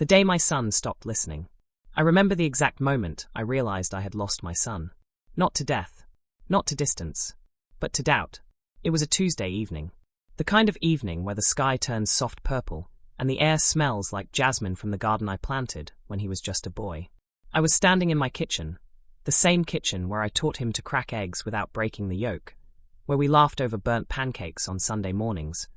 The day my son stopped listening. I remember the exact moment I realized I had lost my son. Not to death, not to distance, but to doubt. It was a Tuesday evening. The kind of evening where the sky turns soft purple and the air smells like jasmine from the garden I planted when he was just a boy. I was standing in my kitchen, the same kitchen where I taught him to crack eggs without breaking the yolk, where we laughed over burnt pancakes on Sunday mornings,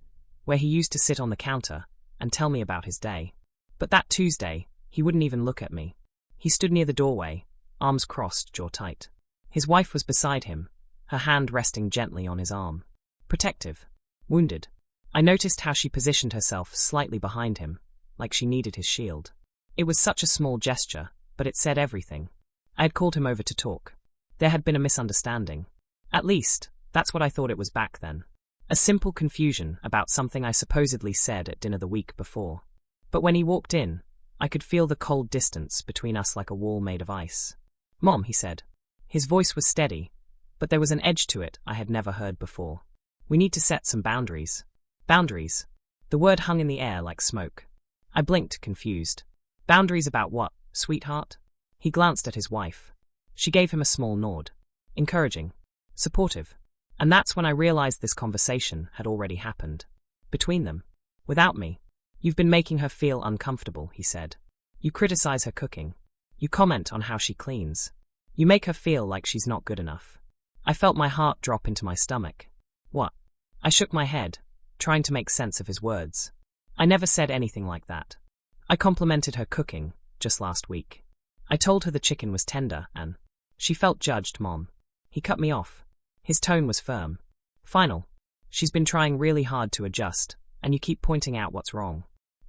where he used to sit on the counter and tell me about his day. But that Tuesday, he wouldn't even look at me. He stood near the doorway, arms crossed, jaw tight. His wife was beside him, her hand resting gently on his arm. Protective. Wounded. I noticed how she positioned herself slightly behind him, like she needed his shield. It was such a small gesture, but it said everything. I had called him over to talk. There had been a misunderstanding. At least, that's what I thought it was back then. A simple confusion about something I supposedly said at dinner the week before. But when he walked in, I could feel the cold distance between us like a wall made of ice. "Mom," he said. His voice was steady, but there was an edge to it I had never heard before. "We need to set some boundaries." Boundaries. The word hung in the air like smoke. I blinked, confused. Boundaries about what, sweetheart? He glanced at his wife. She gave him a small nod. Encouraging. Supportive. And that's when I realized this conversation had already happened. Between them. Without me. "You've been making her feel uncomfortable," he said. "You criticize her cooking. You comment on how she cleans. You make her feel like she's not good enough." I felt my heart drop into my stomach. What? I shook my head, trying to make sense of his words. I never said anything like that. I complimented her cooking, just last week. I told her the chicken was tender and she felt judged, Mom. He cut me off. His tone was firm. Final. "She's been trying really hard to adjust, and you keep pointing out what's wrong."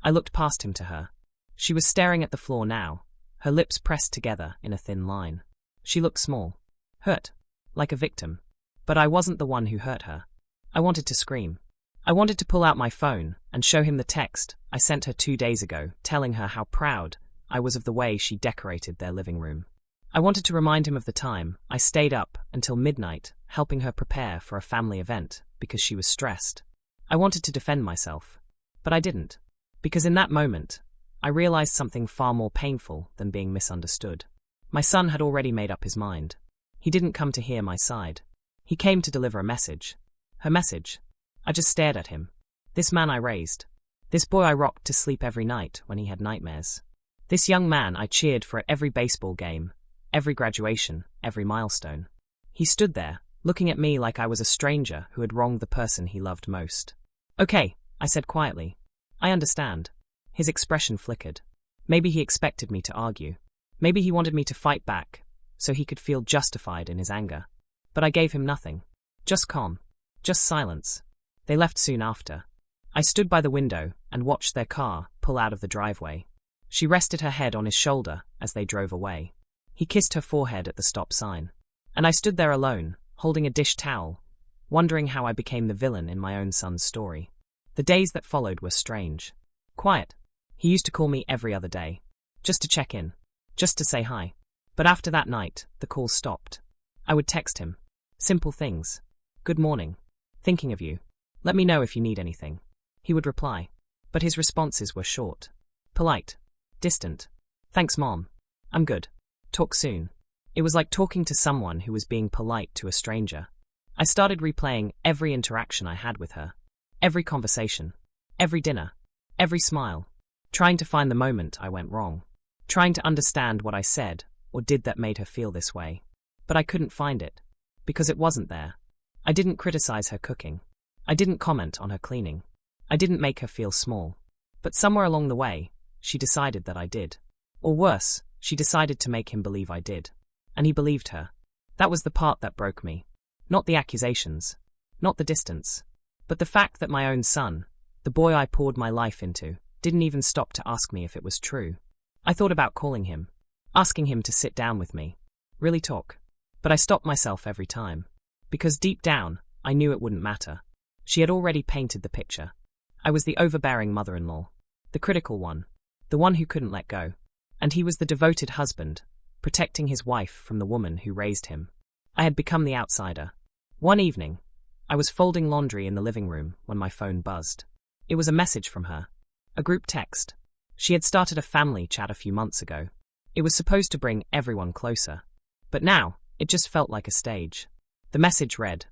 I looked past him to her. She was staring at the floor now, her lips pressed together in a thin line. She looked small. Hurt. Like a victim. But I wasn't the one who hurt her. I wanted to scream. I wanted to pull out my phone and show him the text I sent her 2 days ago, telling her how proud I was of the way she decorated their living room. I wanted to remind him of the time I stayed up until midnight helping her prepare for a family event because she was stressed. I wanted to defend myself, but I didn't. Because in that moment, I realized something far more painful than being misunderstood. My son had already made up his mind. He didn't come to hear my side. He came to deliver a message. Her message. I just stared at him. This man I raised. This boy I rocked to sleep every night when he had nightmares. This young man I cheered for at every baseball game, every graduation, every milestone. He stood there, looking at me like I was a stranger who had wronged the person he loved most. "Okay," I said quietly. "I understand." His expression flickered. Maybe he expected me to argue. Maybe he wanted me to fight back, so he could feel justified in his anger. But I gave him nothing. Just calm. Just silence. They left soon after. I stood by the window and watched their car pull out of the driveway. She rested her head on his shoulder as they drove away. He kissed her forehead at the stop sign. And I stood there alone, holding a dish towel, wondering how I became the villain in my own son's story. The days that followed were strange. Quiet. He used to call me every other day. Just to check in. Just to say hi. But after that night, the calls stopped. I would text him. Simple things. "Good morning. Thinking of you. Let me know if you need anything." He would reply. But his responses were short. Polite. Distant. "Thanks, Mom. I'm good. Talk soon." It was like talking to someone who was being polite to a stranger. I started replaying every interaction I had with her. Every conversation. Every dinner. Every smile. Trying to find the moment I went wrong. Trying to understand what I said or did that made her feel this way. But I couldn't find it. Because it wasn't there. I didn't criticize her cooking. I didn't comment on her cleaning. I didn't make her feel small. But somewhere along the way, she decided that I did. Or worse, she decided to make him believe I did. And he believed her. That was the part that broke me. Not the accusations. Not the distance. But the fact that my own son, the boy I poured my life into, didn't even stop to ask me if it was true. I thought about calling him. Asking him to sit down with me. Really talk. But I stopped myself every time. Because deep down, I knew it wouldn't matter. She had already painted the picture. I was the overbearing mother-in-law. The critical one. The one who couldn't let go. And he was the devoted husband, protecting his wife from the woman who raised him. I had become the outsider. One evening, I was folding laundry in the living room when my phone buzzed. It was a message from her. A group text. She had started a family chat a few months ago. It was supposed to bring everyone closer. But now, it just felt like a stage. The message read,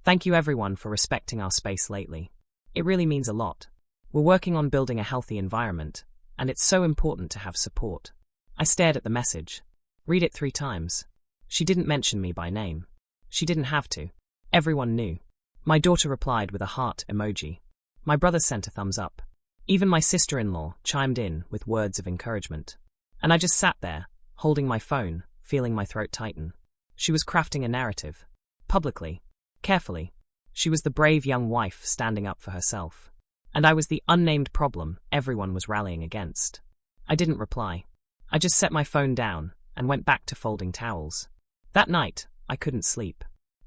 "Thank you everyone for respecting our space lately. It really means a lot. We're working on building a healthy environment, and it's so important to have support." I stared at the message. Read it 3 times. She didn't mention me by name. She didn't have to. Everyone knew. My daughter replied with a heart emoji. My brother sent a thumbs up. Even my sister-in-law chimed in with words of encouragement. And I just sat there, holding my phone, feeling my throat tighten. She was crafting a narrative. Publicly. Carefully. She was the brave young wife standing up for herself. And I was the unnamed problem everyone was rallying against. I didn't reply. I just set my phone down and went back to folding towels. That night, I couldn't sleep.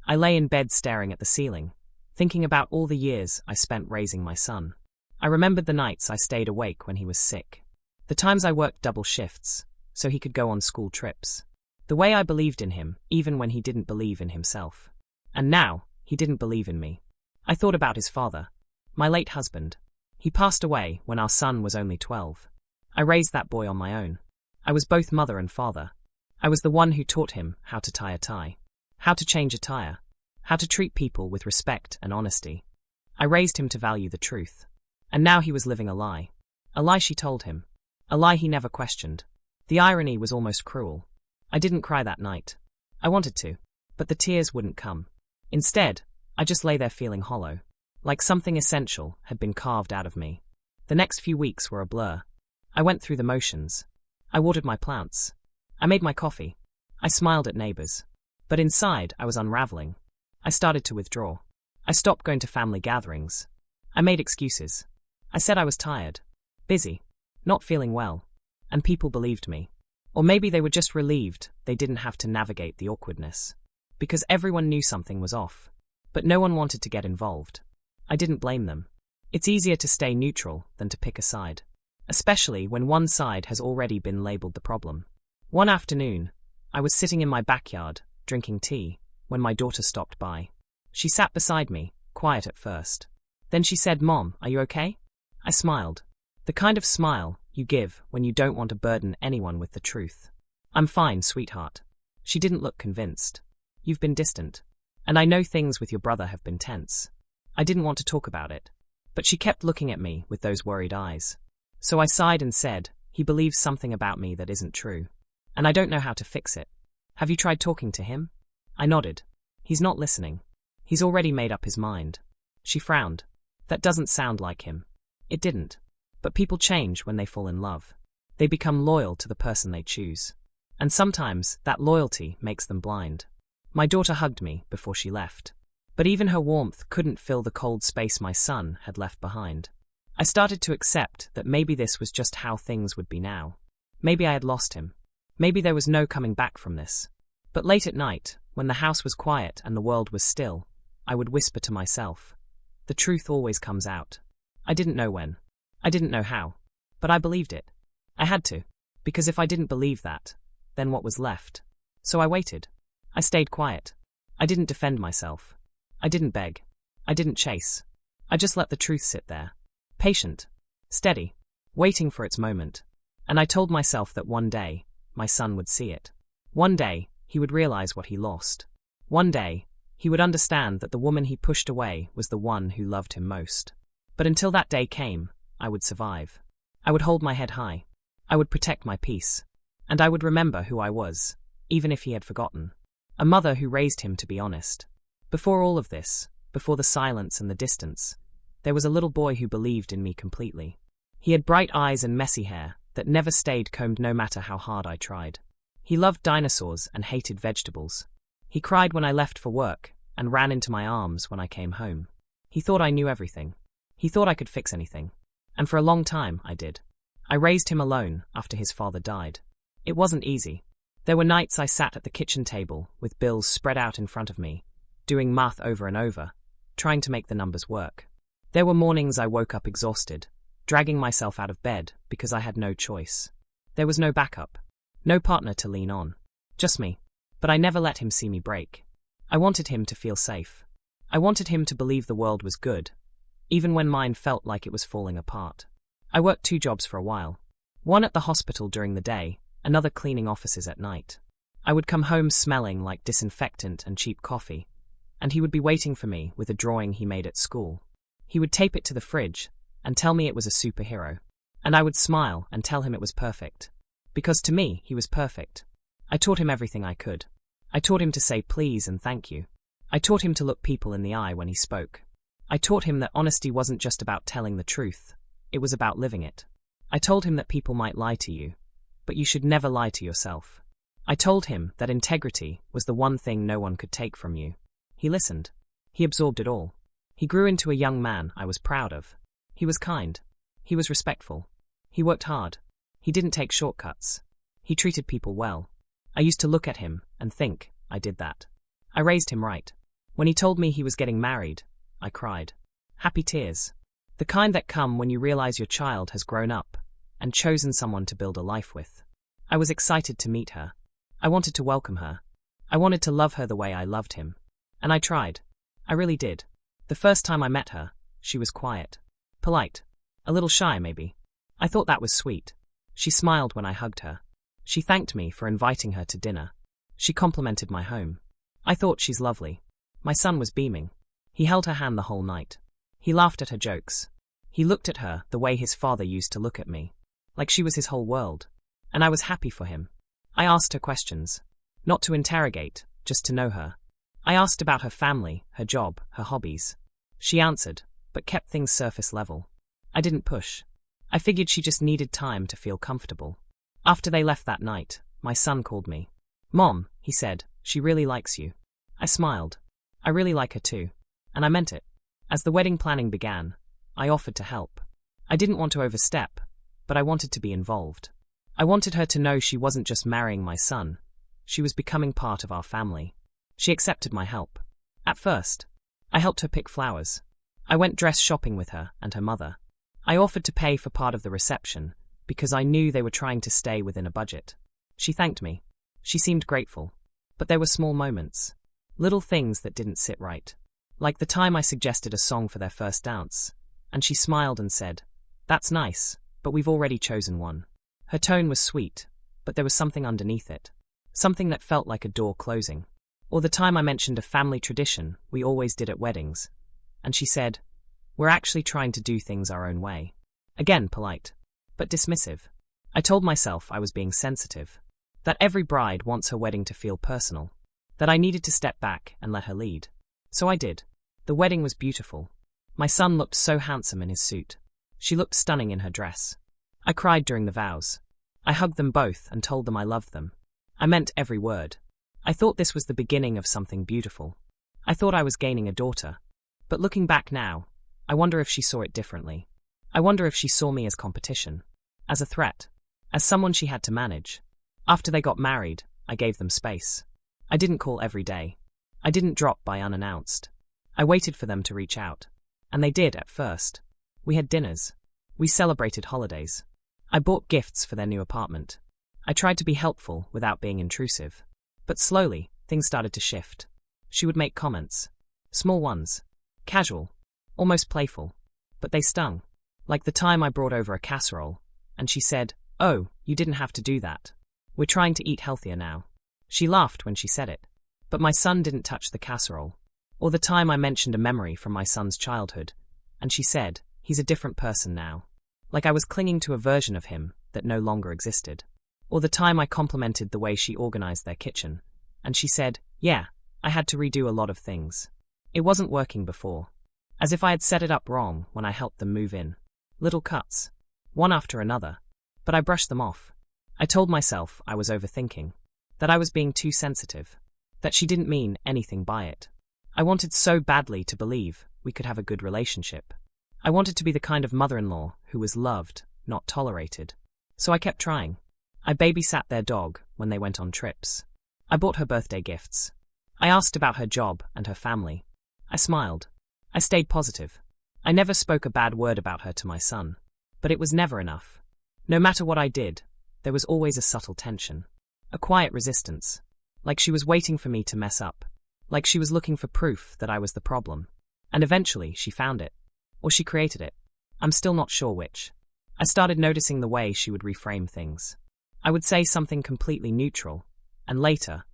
I lay in bed staring at the ceiling, thinking about all the years I spent raising my son. I remembered the nights I stayed awake when he was sick. The times I worked double shifts, so he could go on school trips. The way I believed in him, even when he didn't believe in himself. And now, he didn't believe in me. I thought about his father, my late husband. He passed away when our son was only 12. I raised that boy on my own. I was both mother and father. I was the one who taught him how to tie a tie, how to change a tire, how to treat people with respect and honesty. I raised him to value the truth. And now he was living a lie. A lie she told him. A lie he never questioned. The irony was almost cruel. I didn't cry that night. I wanted to, but the tears wouldn't come. Instead, I just lay there feeling hollow, like something essential had been carved out of me. The next few weeks were a blur. I went through the motions. I watered my plants. I made my coffee. I smiled at neighbors. But inside, I was unraveling. I started to withdraw. I stopped going to family gatherings. I made excuses. I said I was tired, busy, not feeling well, and people believed me. Or maybe they were just relieved they didn't have to navigate the awkwardness. Because everyone knew something was off. But no one wanted to get involved. I didn't blame them. It's easier to stay neutral than to pick a side. Especially when one side has already been labeled the problem. One afternoon, I was sitting in my backyard, drinking tea, when my daughter stopped by. She sat beside me, quiet at first. Then she said, "Mom, are you okay?" I smiled. The kind of smile you give when you don't want to burden anyone with the truth. "I'm fine, sweetheart." She didn't look convinced. "You've been distant. And I know things with your brother have been tense." I didn't want to talk about it. But she kept looking at me with those worried eyes. So I sighed and said, "He believes something about me that isn't true. And I don't know how to fix it. Have you tried talking to him?" I nodded. "He's not listening. He's already made up his mind." She frowned. "That doesn't sound like him." It didn't. But people change when they fall in love. They become loyal to the person they choose. And sometimes that loyalty makes them blind. My daughter hugged me before she left. But even her warmth couldn't fill the cold space my son had left behind. I started to accept that maybe this was just how things would be now. Maybe I had lost him. Maybe there was no coming back from this. But late at night, when the house was quiet and the world was still, I would whisper to myself, "The truth always comes out." I didn't know when. I didn't know how. But I believed it. I had to. Because if I didn't believe that, then what was left? So I waited. I stayed quiet. I didn't defend myself. I didn't beg. I didn't chase. I just let the truth sit there. Patient. Steady. Waiting for its moment. And I told myself that one day, my son would see it. One day, he would realize what he lost. One day, he would understand that the woman he pushed away was the one who loved him most. But until that day came, I would survive. I would hold my head high. I would protect my peace. And I would remember who I was, even if he had forgotten. A mother who raised him to be honest. Before all of this, before the silence and the distance, there was a little boy who believed in me completely. He had bright eyes and messy hair that never stayed combed no matter how hard I tried. He loved dinosaurs and hated vegetables. He cried when I left for work and ran into my arms when I came home. He thought I knew everything. He thought I could fix anything. And for a long time, I did. I raised him alone after his father died. It wasn't easy. There were nights I sat at the kitchen table with bills spread out in front of me, doing math over and over, trying to make the numbers work. There were mornings I woke up exhausted, dragging myself out of bed because I had no choice. There was no backup, no partner to lean on, just me. But I never let him see me break. I wanted him to feel safe. I wanted him to believe the world was good, even when mine felt like it was falling apart. I worked 2 jobs for a while. One at the hospital during the day, another cleaning offices at night. I would come home smelling like disinfectant and cheap coffee, and he would be waiting for me with a drawing he made at school. He would tape it to the fridge and tell me it was a superhero. And I would smile and tell him it was perfect. Because to me, he was perfect. I taught him everything I could. I taught him to say please and thank you. I taught him to look people in the eye when he spoke. I taught him that honesty wasn't just about telling the truth, it was about living it. I told him that people might lie to you, but you should never lie to yourself. I told him that integrity was the one thing no one could take from you. He listened. He absorbed it all. He grew into a young man I was proud of. He was kind. He was respectful. He worked hard. He didn't take shortcuts. He treated people well. I used to look at him and think, I did that. I raised him right. When he told me he was getting married, I cried. Happy tears. The kind that come when you realize your child has grown up and chosen someone to build a life with. I was excited to meet her. I wanted to welcome her. I wanted to love her the way I loved him. And I tried. I really did. The first time I met her, she was quiet. Polite. A little shy, maybe. I thought that was sweet. She smiled when I hugged her. She thanked me for inviting her to dinner. She complimented my home. I thought she's lovely. My son was beaming. He held her hand the whole night. He laughed at her jokes. He looked at her the way his father used to look at me. Like she was his whole world. And I was happy for him. I asked her questions. Not to interrogate, just to know her. I asked about her family, her job, her hobbies. She answered, but kept things surface level. I didn't push. I figured she just needed time to feel comfortable. After they left that night, my son called me. Mom, he said, she really likes you. I smiled. I really like her too. And I meant it. As the wedding planning began, I offered to help. I didn't want to overstep, but I wanted to be involved. I wanted her to know she wasn't just marrying my son. She was becoming part of our family. She accepted my help. At first, I helped her pick flowers. I went dress shopping with her and her mother. I offered to pay for part of the reception, because I knew they were trying to stay within a budget. She thanked me. She seemed grateful. But there were small moments. Little things that didn't sit right. Like the time I suggested a song for their first dance, and she smiled and said, "That's nice, but we've already chosen one." Her tone was sweet, but there was something underneath it. Something that felt like a door closing. Or the time I mentioned a family tradition we always did at weddings, and she said, "We're actually trying to do things our own way." Again, polite, but dismissive. I told myself I was being sensitive. That every bride wants her wedding to feel personal. That I needed to step back and let her lead. So I did. The wedding was beautiful. My son looked so handsome in his suit. She looked stunning in her dress. I cried during the vows. I hugged them both and told them I loved them. I meant every word. I thought this was the beginning of something beautiful. I thought I was gaining a daughter. But looking back now, I wonder if she saw it differently. I wonder if she saw me as competition. As a threat. As someone she had to manage. After they got married, I gave them space. I didn't call every day. I didn't drop by unannounced. I waited for them to reach out. And they did at first. We had dinners. We celebrated holidays. I bought gifts for their new apartment. I tried to be helpful without being intrusive. But slowly, things started to shift. She would make comments. Small ones. Casual. Almost playful. But they stung. Like the time I brought over a casserole, and she said, "Oh, you didn't have to do that. We're trying to eat healthier now." She laughed when she said it. But my son didn't touch the casserole. Or the time I mentioned a memory from my son's childhood, and she said, "He's a different person now." Like I was clinging to a version of him that no longer existed. Or the time I complimented the way she organized their kitchen, and she said, "Yeah, I had to redo a lot of things. It wasn't working before." As if I had set it up wrong when I helped them move in. Little cuts. One after another. But I brushed them off. I told myself I was overthinking. That I was being too sensitive. That she didn't mean anything by it. I wanted so badly to believe we could have a good relationship. I wanted to be the kind of mother-in-law who was loved, not tolerated. So I kept trying. I babysat their dog when they went on trips. I bought her birthday gifts. I asked about her job and her family. I smiled. I stayed positive. I never spoke a bad word about her to my son. But it was never enough. No matter what I did, there was always a subtle tension. A quiet resistance. Like she was waiting for me to mess up. Like she was looking for proof that I was the problem. And eventually she found it. Or she created it. I'm still not sure which. I started noticing the way she would reframe things. I would say something completely neutral, and later,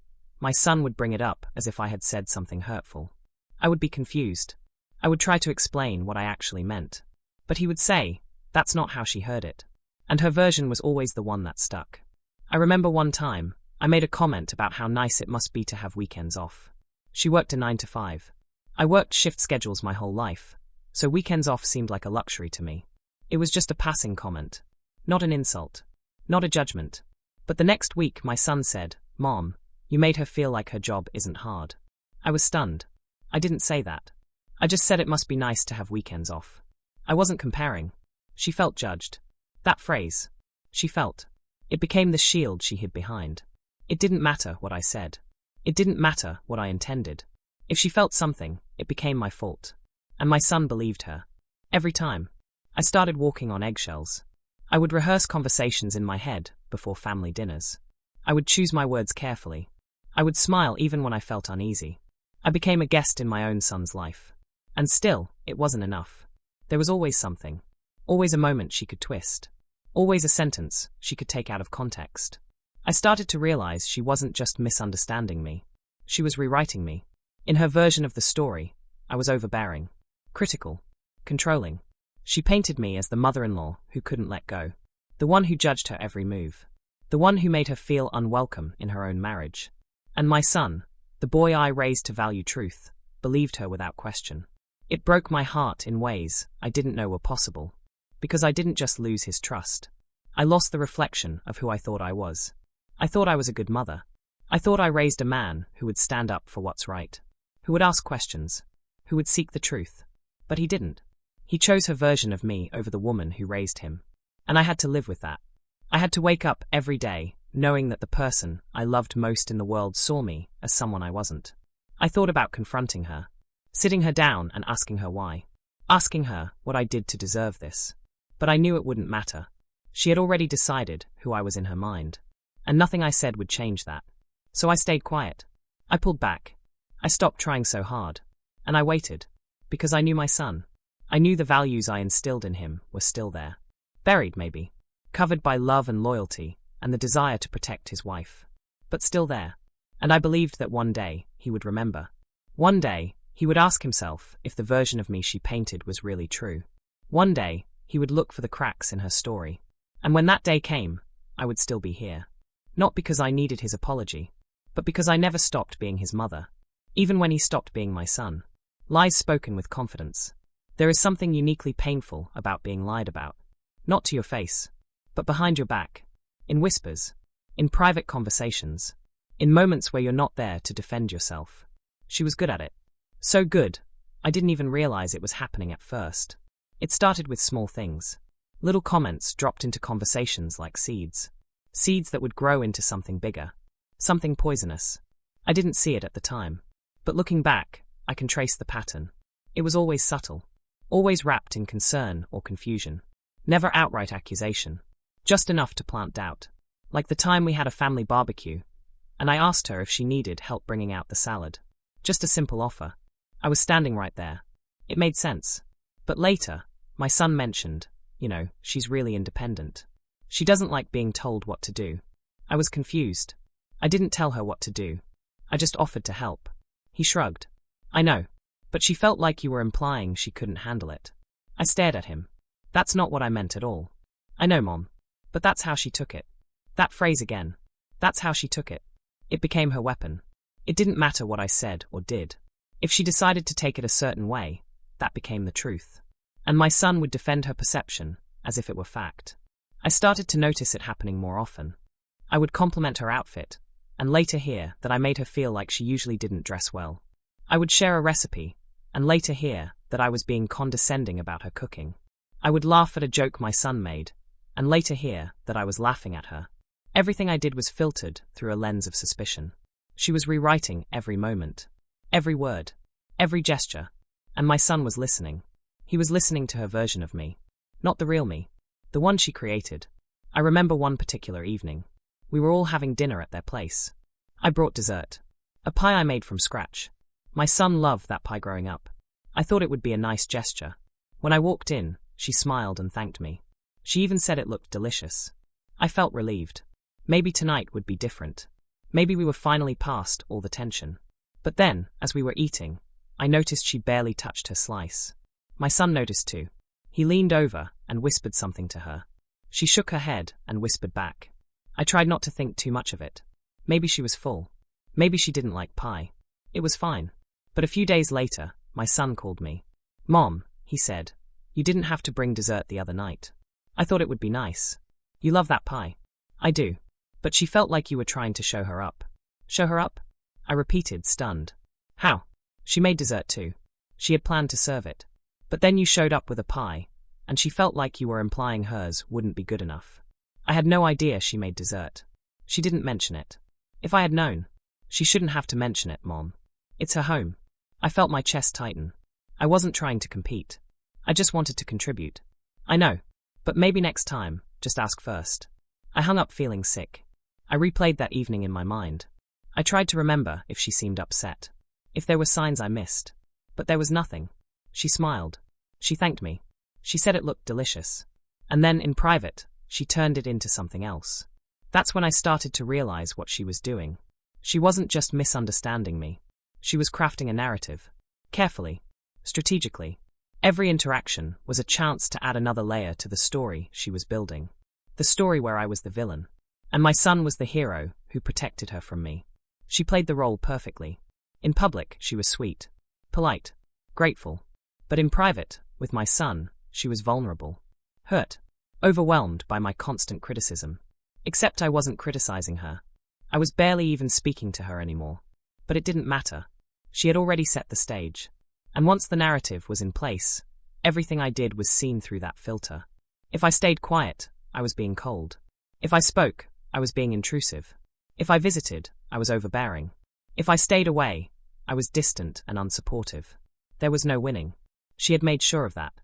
my son would bring it up as if I had said something hurtful. I would be confused. I would try to explain what I actually meant. But he would say, "That's not how she heard it." And her version was always the one that stuck. I remember one time, I made a comment about how nice it must be to have weekends off. She worked a 9 to 5. I worked shift schedules my whole life, so weekends off seemed like a luxury to me. It was just a passing comment. Not an insult. Not a judgment. But the next week my son said, "Mom, you made her feel like her job isn't hard." I was stunned. I didn't say that. I just said it must be nice to have weekends off. I wasn't comparing. She felt judged. That phrase. She felt. It became the shield she hid behind. It didn't matter what I said. It didn't matter what I intended. If she felt something, it became my fault. And my son believed her. Every time. I started walking on eggshells. I would rehearse conversations in my head before family dinners. I would choose my words carefully. I would smile even when I felt uneasy. I became a guest in my own son's life. And still, it wasn't enough. There was always something. Always a moment she could twist. Always a sentence she could take out of context. I started to realize she wasn't just misunderstanding me. She was rewriting me. In her version of the story, I was overbearing, critical, controlling. She painted me as the mother-in-law who couldn't let go. The one who judged her every move. The one who made her feel unwelcome in her own marriage. And my son, the boy I raised to value truth, believed her without question. It broke my heart in ways I didn't know were possible. Because I didn't just lose his trust. I lost the reflection of who I thought I was. I thought I was a good mother. I thought I raised a man who would stand up for what's right. Who would ask questions. Who would seek the truth. But he didn't. He chose her version of me over the woman who raised him. And I had to live with that. I had to wake up every day knowing that the person I loved most in the world saw me as someone I wasn't. I thought about confronting her. Sitting her down and asking her why. Asking her what I did to deserve this. But I knew it wouldn't matter. She had already decided who I was in her mind. And nothing I said would change that. So I stayed quiet. I pulled back. I stopped trying so hard. And I waited. Because I knew my son. I knew the values I instilled in him were still there. Buried, maybe. Covered by love and loyalty, and the desire to protect his wife. But still there. And I believed that one day he would remember. One day, he would ask himself if the version of me she painted was really true. One day, he would look for the cracks in her story. And when that day came, I would still be here. Not because I needed his apology, but because I never stopped being his mother. Even when he stopped being my son. Lies spoken with confidence. There is something uniquely painful about being lied about. Not to your face, but behind your back. In whispers. In private conversations. In moments where you're not there to defend yourself. She was good at it. So good, I didn't even realize it was happening at first. It started with small things. Little comments dropped into conversations like seeds. Seeds that would grow into something bigger. Something poisonous. I didn't see it at the time. But looking back, I can trace the pattern. It was always subtle. Always wrapped in concern or confusion. Never outright accusation. Just enough to plant doubt. Like the time we had a family barbecue, and I asked her if she needed help bringing out the salad. Just a simple offer. I was standing right there. It made sense. But later, my son mentioned, she's really independent. She doesn't like being told what to do. I was confused. I didn't tell her what to do. I just offered to help. He shrugged. I know. But she felt like you were implying she couldn't handle it. I stared at him. That's not what I meant at all. I know, Mom. But that's how she took it. That phrase again. That's how she took it. It became her weapon. It didn't matter what I said or did. If she decided to take it a certain way, that became the truth. And my son would defend her perception as if it were fact. I started to notice it happening more often. I would compliment her outfit, and later hear that I made her feel like she usually didn't dress well. I would share a recipe, and later hear that I was being condescending about her cooking. I would laugh at a joke my son made, and later hear that I was laughing at her. Everything I did was filtered through a lens of suspicion. She was rewriting every moment, every word, every gesture, and my son was listening. He was listening to her version of me. Not the real me, the one she created. I remember one particular evening. We were all having dinner at their place. I brought dessert. A pie I made from scratch. My son loved that pie growing up. I thought it would be a nice gesture. When I walked in, she smiled and thanked me. She even said it looked delicious. I felt relieved. Maybe tonight would be different. Maybe we were finally past all the tension. But then, as we were eating, I noticed she barely touched her slice. My son noticed too. He leaned over and whispered something to her. She shook her head and whispered back. I tried not to think too much of it. Maybe she was full. Maybe she didn't like pie. It was fine. But a few days later, my son called me. Mom, he said, you didn't have to bring dessert the other night. I thought it would be nice. You love that pie. I do. But she felt like you were trying to show her up. Show her up? I repeated, stunned. How? She made dessert too. She had planned to serve it. But then you showed up with a pie, and she felt like you were implying hers wouldn't be good enough. I had no idea she made dessert. She didn't mention it. If I had known. She shouldn't have to mention it, Mom. It's her home. I felt my chest tighten. I wasn't trying to compete. I just wanted to contribute. I know. But maybe next time, just ask first. I hung up feeling sick. I replayed that evening in my mind. I tried to remember if she seemed upset. If there were signs I missed. But there was nothing. She smiled. She thanked me. She said it looked delicious. And then, in private, she turned it into something else. That's when I started to realize what she was doing. She wasn't just misunderstanding me. She was crafting a narrative. Carefully. Strategically. Every interaction was a chance to add another layer to the story she was building. The story where I was the villain. And my son was the hero who protected her from me. She played the role perfectly. In public, she was sweet, polite, grateful. But in private, with my son, she was vulnerable, hurt, overwhelmed by my constant criticism. Except I wasn't criticizing her. I was barely even speaking to her anymore. But it didn't matter. She had already set the stage. And once the narrative was in place, everything I did was seen through that filter. If I stayed quiet, I was being cold. If I spoke, I was being intrusive. If I visited, I was overbearing. If I stayed away, I was distant and unsupportive. There was no winning. She had made sure of that.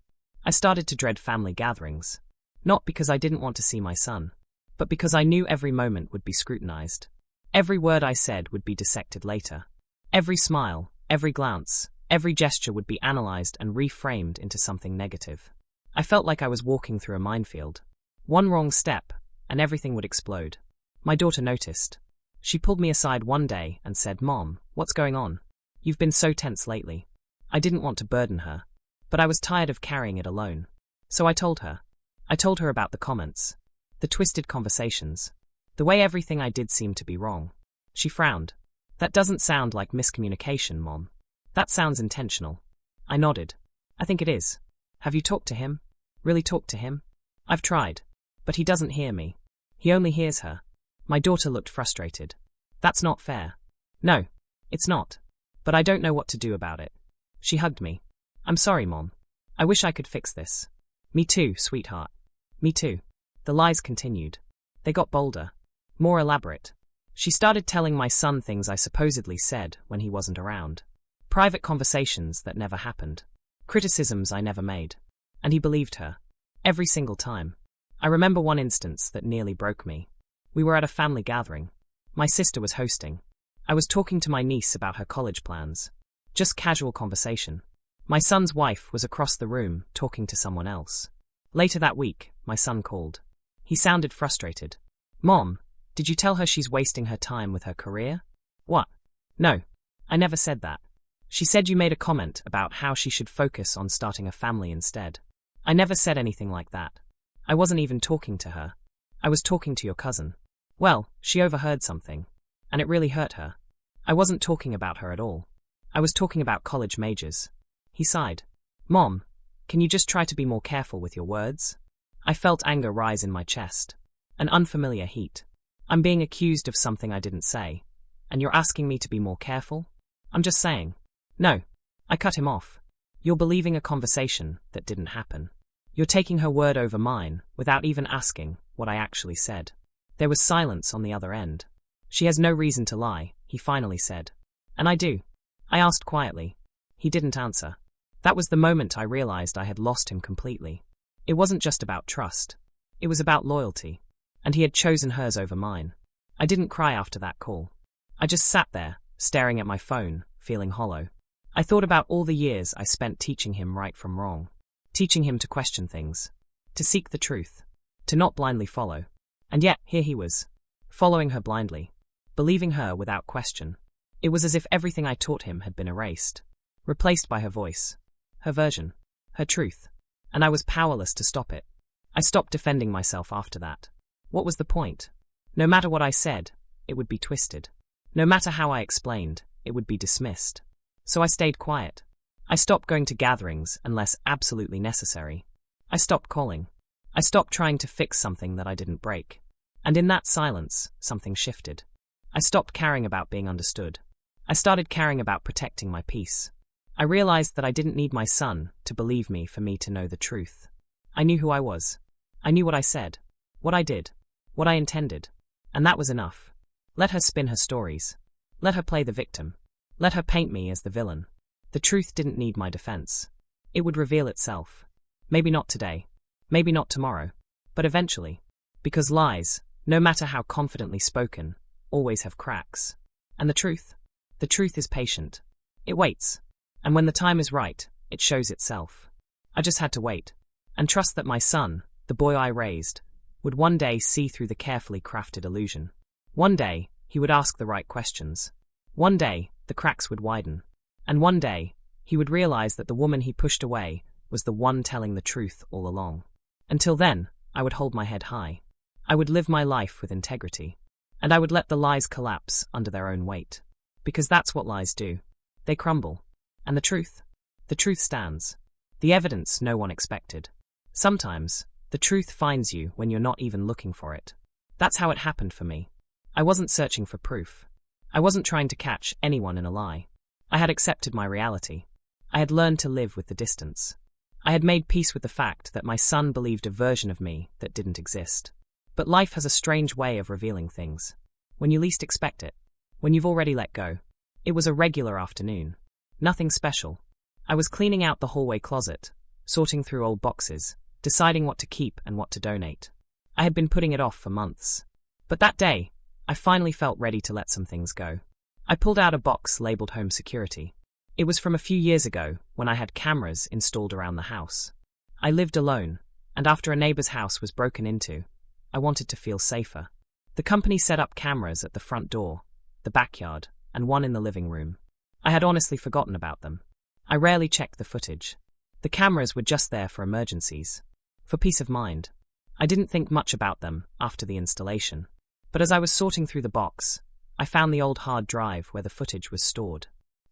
I started to dread family gatherings. Not because I didn't want to see my son, but because I knew every moment would be scrutinized. Every word I said would be dissected later. Every smile, every glance, every gesture would be analyzed and reframed into something negative. I felt like I was walking through a minefield. One wrong step, and everything would explode. My daughter noticed. She pulled me aside one day and said, Mom, what's going on? You've been so tense lately. I didn't want to burden her, but I was tired of carrying it alone. So I told her. I told her about the comments, the twisted conversations, the way everything I did seemed to be wrong. She frowned. That doesn't sound like miscommunication, Mom. That sounds intentional. I nodded. I think it is. Have you talked to him? Really talked to him? I've tried. But he doesn't hear me. He only hears her. My daughter looked frustrated. That's not fair. No, it's not. But I don't know what to do about it. She hugged me. I'm sorry, Mom. I wish I could fix this. Me too, sweetheart. Me too. The lies continued. They got bolder. More elaborate. She started telling my son things I supposedly said when he wasn't around. Private conversations that never happened. Criticisms I never made. And he believed her. Every single time. I remember one instance that nearly broke me. We were at a family gathering. My sister was hosting. I was talking to my niece about her college plans. Just casual conversation. My son's wife was across the room talking to someone else. Later that week, my son called. He sounded frustrated. Mom, did you tell her she's wasting her time with her career? What? No, I never said that. She said you made a comment about how she should focus on starting a family instead. I never said anything like that. I wasn't even talking to her. I was talking to your cousin. Well, she overheard something, and it really hurt her. I wasn't talking about her at all. I was talking about college majors. He sighed. Mom, can you just try to be more careful with your words? I felt anger rise in my chest. An unfamiliar heat. I'm being accused of something I didn't say, and you're asking me to be more careful? I'm just saying. No. I cut him off. You're believing a conversation that didn't happen. You're taking her word over mine without even asking what I actually said. There was silence on the other end. She has no reason to lie, he finally said. And I do. I asked quietly. He didn't answer. That was the moment I realized I had lost him completely. It wasn't just about trust. It was about loyalty. And he had chosen hers over mine. I didn't cry after that call. I just sat there, staring at my phone, feeling hollow. I thought about all the years I spent teaching him right from wrong. Teaching him to question things. To seek the truth. to not blindly follow. And yet, here he was, following her blindly, believing her without question. It was as if everything I taught him had been erased, replaced by her voice, her version, her truth, and I was powerless to stop it. I stopped defending myself after that. What was the point? No matter what I said, it would be twisted. No matter how I explained, it would be dismissed. So I stayed quiet. I stopped going to gatherings unless absolutely necessary. I stopped calling. I stopped trying to fix something that I didn't break. And in that silence, something shifted. I stopped caring about being understood. I started caring about protecting my peace. I realized that I didn't need my son to believe me for me to know the truth. I knew who I was. I knew what I said, what I did, what I intended. And that was enough. Let her spin her stories. Let her play the victim. Let her paint me as the villain. The truth didn't need my defense. It would reveal itself. Maybe not today. Maybe not tomorrow. But eventually. Because lies, no matter how confidently spoken, always have cracks. And the truth is patient. It waits. And when the time is right, it shows itself. I just had to wait. And trust that my son, the boy I raised, would one day see through the carefully crafted illusion. One day, he would ask the right questions. One day, the cracks would widen. And one day, he would realize that the woman he pushed away was the one telling the truth all along. Until then, I would hold my head high. I would live my life with integrity. And I would let the lies collapse under their own weight. Because that's what lies do. They crumble. And the truth stands. The evidence no one expected. Sometimes, the truth finds you when you're not even looking for it. That's how it happened for me. I wasn't searching for proof. I wasn't trying to catch anyone in a lie. I had accepted my reality. I had learned to live with the distance. I had made peace with the fact that my son believed a version of me that didn't exist. But life has a strange way of revealing things. When you least expect it. When you've already let go. It was a regular afternoon. Nothing special. I was cleaning out the hallway closet, sorting through old boxes, deciding what to keep and what to donate. I had been putting it off for months. But that day, I finally felt ready to let some things go. I pulled out a box labeled Home Security. It was from a few years ago, when I had cameras installed around the house. I lived alone, and after a neighbor's house was broken into, I wanted to feel safer. The company set up cameras at the front door, the backyard, and one in the living room. I had honestly forgotten about them. I rarely checked the footage. The cameras were just there for emergencies. For peace of mind. I didn't think much about them after the installation. But as I was sorting through the box, I found the old hard drive where the footage was stored.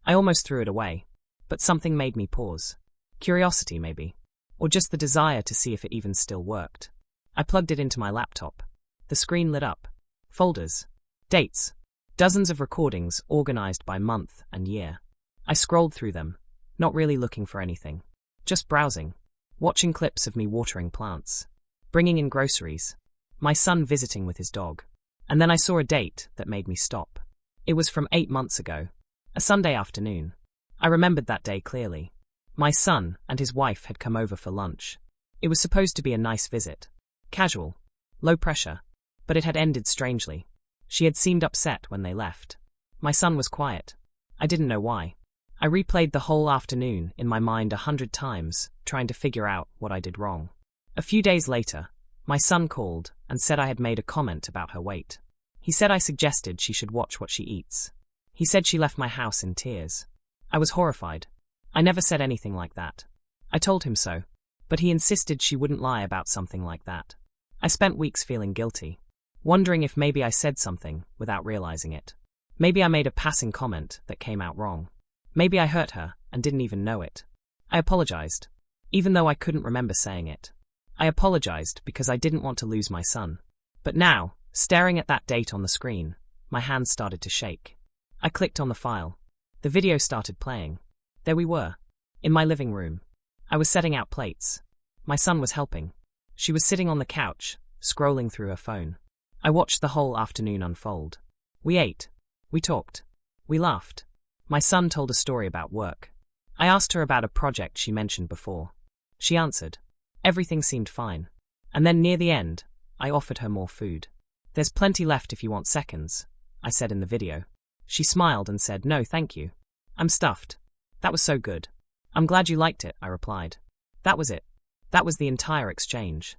I almost threw it away, but something made me pause. Curiosity, maybe. Or just the desire to see if it even still worked. I plugged it into my laptop. The screen lit up. Folders. Dates. Dozens of recordings organized by month and year. I scrolled through them, not really looking for anything. Just browsing. Watching clips of me watering plants. Bringing in groceries. My son visiting with his dog. And then I saw a date that made me stop. It was from 8 months ago. A Sunday afternoon. I remembered that day clearly. My son and his wife had come over for lunch. It was supposed to be a nice visit. Casual. Low pressure. But it had ended strangely. She had seemed upset when they left. My son was quiet. I didn't know why. I replayed the whole afternoon in my mind 100 times, trying to figure out what I did wrong. A few days later, my son called and said I had made a comment about her weight. He said I suggested she should watch what she eats. He said she left my house in tears. I was horrified. I never said anything like that. I told him so, but he insisted she wouldn't lie about something like that. I spent weeks feeling guilty, wondering if maybe I said something without realizing it. Maybe I made a passing comment that came out wrong. Maybe I hurt her and didn't even know it. I apologized, even though I couldn't remember saying it. I apologized because I didn't want to lose my son. But now, staring at that date on the screen, my hands started to shake. I clicked on the file. The video started playing. There we were, in my living room. I was setting out plates. My son was helping. She was sitting on the couch, scrolling through her phone. I watched the whole afternoon unfold. We ate. We talked. We laughed. My son told a story about work. I asked her about a project she mentioned before. She answered. Everything seemed fine. And then near the end, I offered her more food. There's plenty left if you want seconds, I said in the video. She smiled and said, no, thank you. I'm stuffed. That was so good. I'm glad you liked it, I replied. That was it. That was the entire exchange.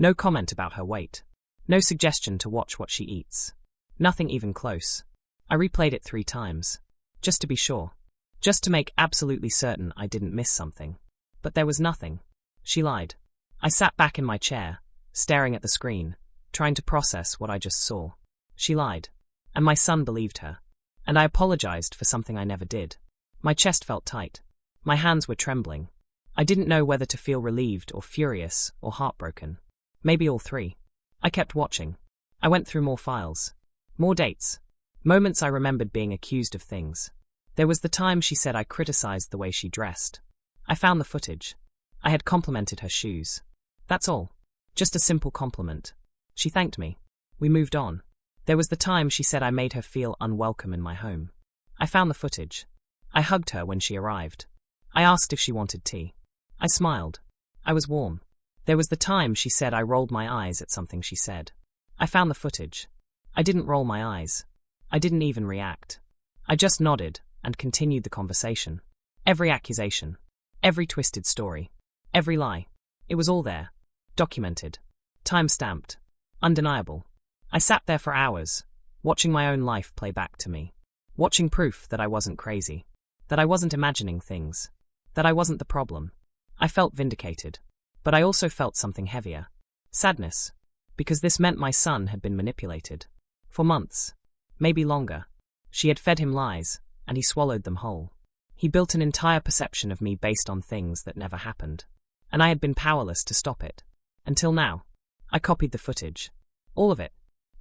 No comment about her weight. No suggestion to watch what she eats. Nothing even close. I replayed it 3 times. Just to be sure. Just to make absolutely certain I didn't miss something. But there was nothing. She lied. I sat back in my chair, staring at the screen, trying to process what I just saw. She lied. And my son believed her. And I apologized for something I never did. My chest felt tight. My hands were trembling. I didn't know whether to feel relieved or furious or heartbroken. Maybe all 3. I kept watching. I went through more files. More dates. Moments I remembered being accused of things. There was the time she said I criticized the way she dressed. I found the footage. I had complimented her shoes. That's all. Just a simple compliment. She thanked me. We moved on. There was the time she said I made her feel unwelcome in my home. I found the footage. I hugged her when she arrived. I asked if she wanted tea. I smiled. I was warm. There was the time she said I rolled my eyes at something she said. I found the footage. I didn't roll my eyes. I didn't even react. I just nodded and continued the conversation. Every accusation. Every twisted story. Every lie. It was all there. Documented. Time-stamped. Undeniable. I sat there for hours, watching my own life play back to me. Watching proof that I wasn't crazy. That I wasn't imagining things. That I wasn't the problem. I felt vindicated. But I also felt something heavier. Sadness. Because this meant my son had been manipulated. For months. Maybe longer. She had fed him lies, and he swallowed them whole. He built an entire perception of me based on things that never happened. And I had been powerless to stop it. Until now. I copied the footage. All of it.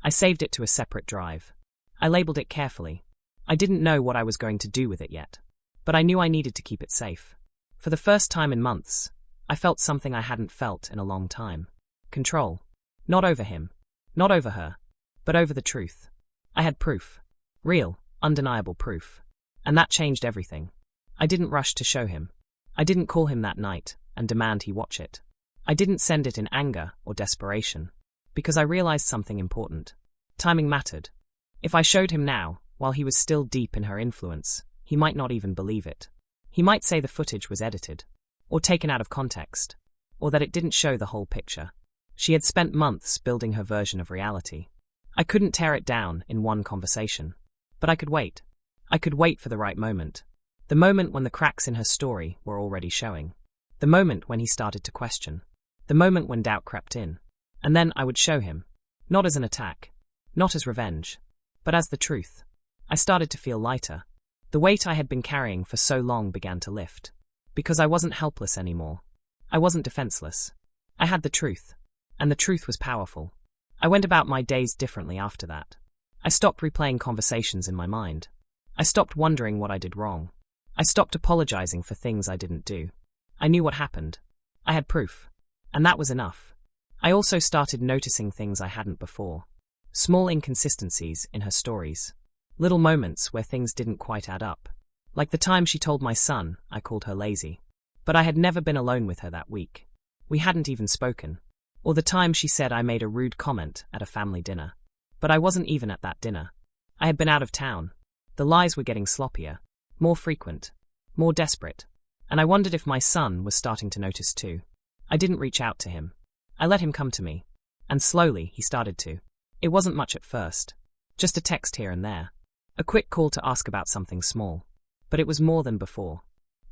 I saved it to a separate drive. I labeled it carefully. I didn't know what I was going to do with it yet. But I knew I needed to keep it safe. For the first time in months, I felt something I hadn't felt in a long time. Control. Not over him. Not over her. But over the truth. I had proof. Real, undeniable proof. And that changed everything. I didn't rush to show him. I didn't call him that night and demand he watch it. I didn't send it in anger or desperation. Because I realized something important. Timing mattered. If I showed him now, while he was still deep in her influence, he might not even believe it. He might say the footage was edited. Or taken out of context. Or that it didn't show the whole picture. She had spent months building her version of reality. I couldn't tear it down in one conversation. But I could wait. I could wait for the right moment. The moment when the cracks in her story were already showing. The moment when he started to question. The moment when doubt crept in. And then I would show him. Not as an attack. Not as revenge. But as the truth. I started to feel lighter. The weight I had been carrying for so long began to lift. Because I wasn't helpless anymore. I wasn't defenseless. I had the truth. And the truth was powerful. I went about my days differently after that. I stopped replaying conversations in my mind. I stopped wondering what I did wrong. I stopped apologizing for things I didn't do. I knew what happened. I had proof. And that was enough. I also started noticing things I hadn't before. Small inconsistencies in her stories. Little moments where things didn't quite add up. Like the time she told my son I called her lazy. But I had never been alone with her that week. We hadn't even spoken. Or the time she said I made a rude comment at a family dinner. But I wasn't even at that dinner. I had been out of town. The lies were getting sloppier. More frequent. More desperate. And I wondered if my son was starting to notice too. I didn't reach out to him. I let him come to me. And slowly he started to. It wasn't much at first. Just a text here and there. A quick call to ask about something small. But it was more than before.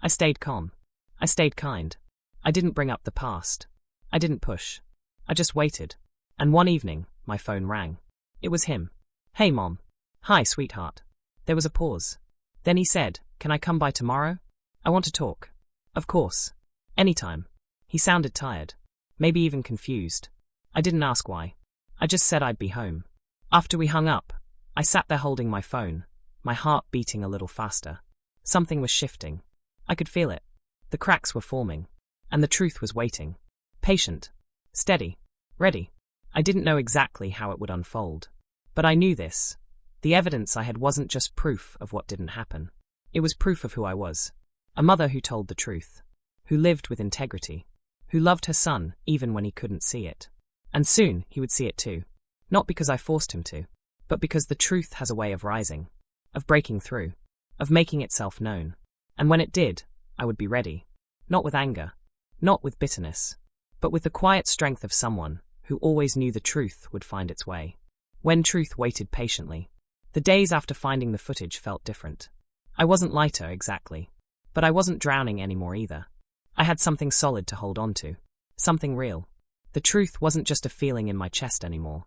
I stayed calm. I stayed kind. I didn't bring up the past. I didn't push. I just waited. And one evening, my phone rang. It was him. Hey, Mom. Hi, sweetheart. There was a pause. Then he said, can I come by tomorrow? I want to talk. Of course. Anytime. He sounded tired. Maybe even confused. I didn't ask why. I just said I'd be home. After we hung up, I sat there holding my phone, my heart beating a little faster. Something was shifting. I could feel it. The cracks were forming. And the truth was waiting. Patient. Steady. Ready. I didn't know exactly how it would unfold. But I knew this. The evidence I had wasn't just proof of what didn't happen. It was proof of who I was. A mother who told the truth. Who lived with integrity. Who loved her son even when he couldn't see it. And soon he would see it too. Not because I forced him to. But because the truth has a way of rising. Of breaking through. Of making itself known. And when it did, I would be ready. Not with anger. Not with bitterness. But with the quiet strength of someone who always knew the truth would find its way. When truth waited patiently. The days after finding the footage felt different. I wasn't lighter, exactly. But I wasn't drowning anymore either. I had something solid to hold on to. Something real. The truth wasn't just a feeling in my chest anymore.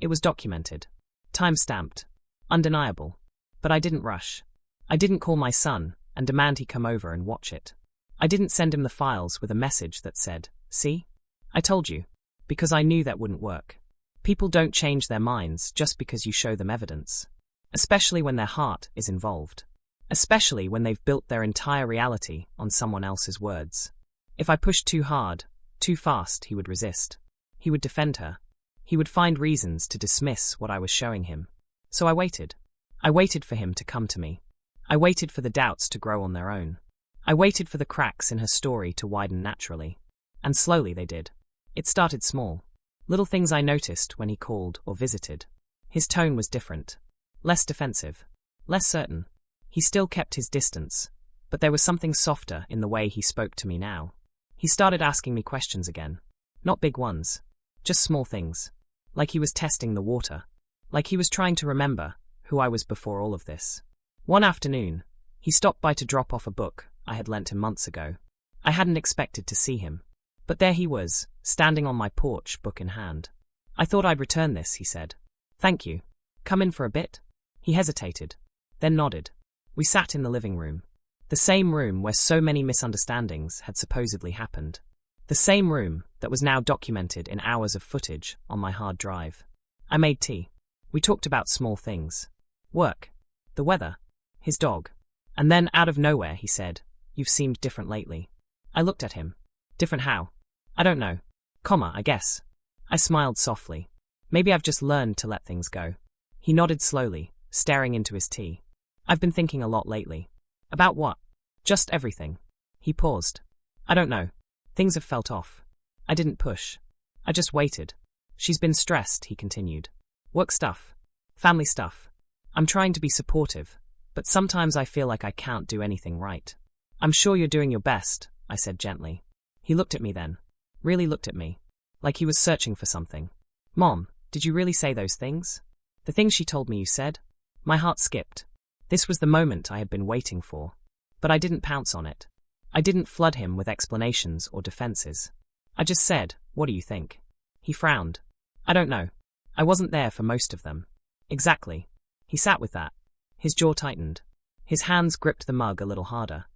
It was documented. Time-stamped. Undeniable. But I didn't rush. I didn't call my son and demand he come over and watch it. I didn't send him the files with a message that said, "See? I told you." Because I knew that wouldn't work. People don't change their minds just because you show them evidence. Especially when their heart is involved. Especially when they've built their entire reality on someone else's words. If I pushed too hard, too fast, he would resist. He would defend her. He would find reasons to dismiss what I was showing him. So I waited. I waited for him to come to me. I waited for the doubts to grow on their own. I waited for the cracks in her story to widen naturally. And slowly they did. It started small. Little things I noticed when he called or visited. His tone was different. Less defensive. Less certain. He still kept his distance, but there was something softer in the way he spoke to me now. He started asking me questions again. Not big ones. Just small things. Like he was testing the water. Like he was trying to remember who I was before all of this. One afternoon, he stopped by to drop off a book I had lent him months ago. I hadn't expected to see him. But there he was, standing on my porch, book in hand. "I thought I'd return this," he said. "Thank you. Come in for a bit?" He hesitated, then nodded. We sat in the living room. The same room where so many misunderstandings had supposedly happened. The same room that was now documented in hours of footage on my hard drive. I made tea. We talked about small things. Work. The weather. His dog. And then, out of nowhere, he said, "You've seemed different lately." I looked at him. Different how? I don't know. I guess. I smiled softly. Maybe I've just learned to let things go. He nodded slowly, staring into his tea. "I've been thinking a lot lately." "About what?" "Just everything." He paused. "I don't know. Things have felt off. I didn't push. I just waited." "She's been stressed," he continued. "Work stuff. Family stuff. I'm trying to be supportive, but sometimes I feel like I can't do anything right." "I'm sure you're doing your best," I said gently. He looked at me then. Really looked at me. Like he was searching for something. "Mom, did you really say those things? The things she told me you said?" My heart skipped. This was the moment I had been waiting for. But I didn't pounce on it. I didn't flood him with explanations or defenses. I just said, "What do you think?" He frowned. "I don't know. I wasn't there for most of them." "Exactly." He sat with that. His jaw tightened. His hands gripped the mug a little harder.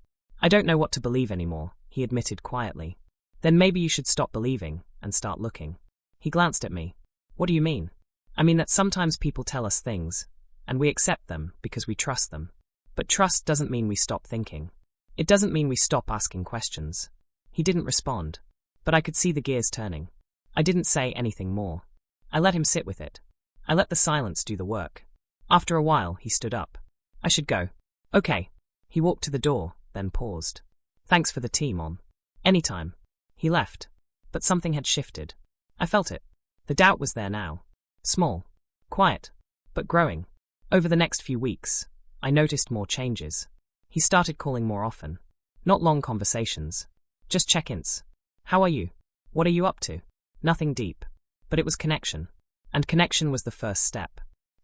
"I don't know what to believe anymore," he admitted quietly. "Then maybe you should stop believing and start looking." He glanced at me. "What do you mean?" "I mean that sometimes people tell us things, and we accept them because we trust them. But trust doesn't mean we stop thinking. It doesn't mean we stop asking questions." He didn't respond, but I could see the gears turning. I didn't say anything more. I let him sit with it. I let the silence do the work. After a while, he stood up. "I should go." "Okay." He walked to the door, then paused. "Thanks for the tea, Mom." "Anytime." He left. But something had shifted. I felt it. The doubt was there now. Small. Quiet. But growing. Over the next few weeks, I noticed more changes. He started calling more often. Not long conversations. Just check-ins. "How are you? What are you up to?" Nothing deep. But it was connection. And connection was the first step.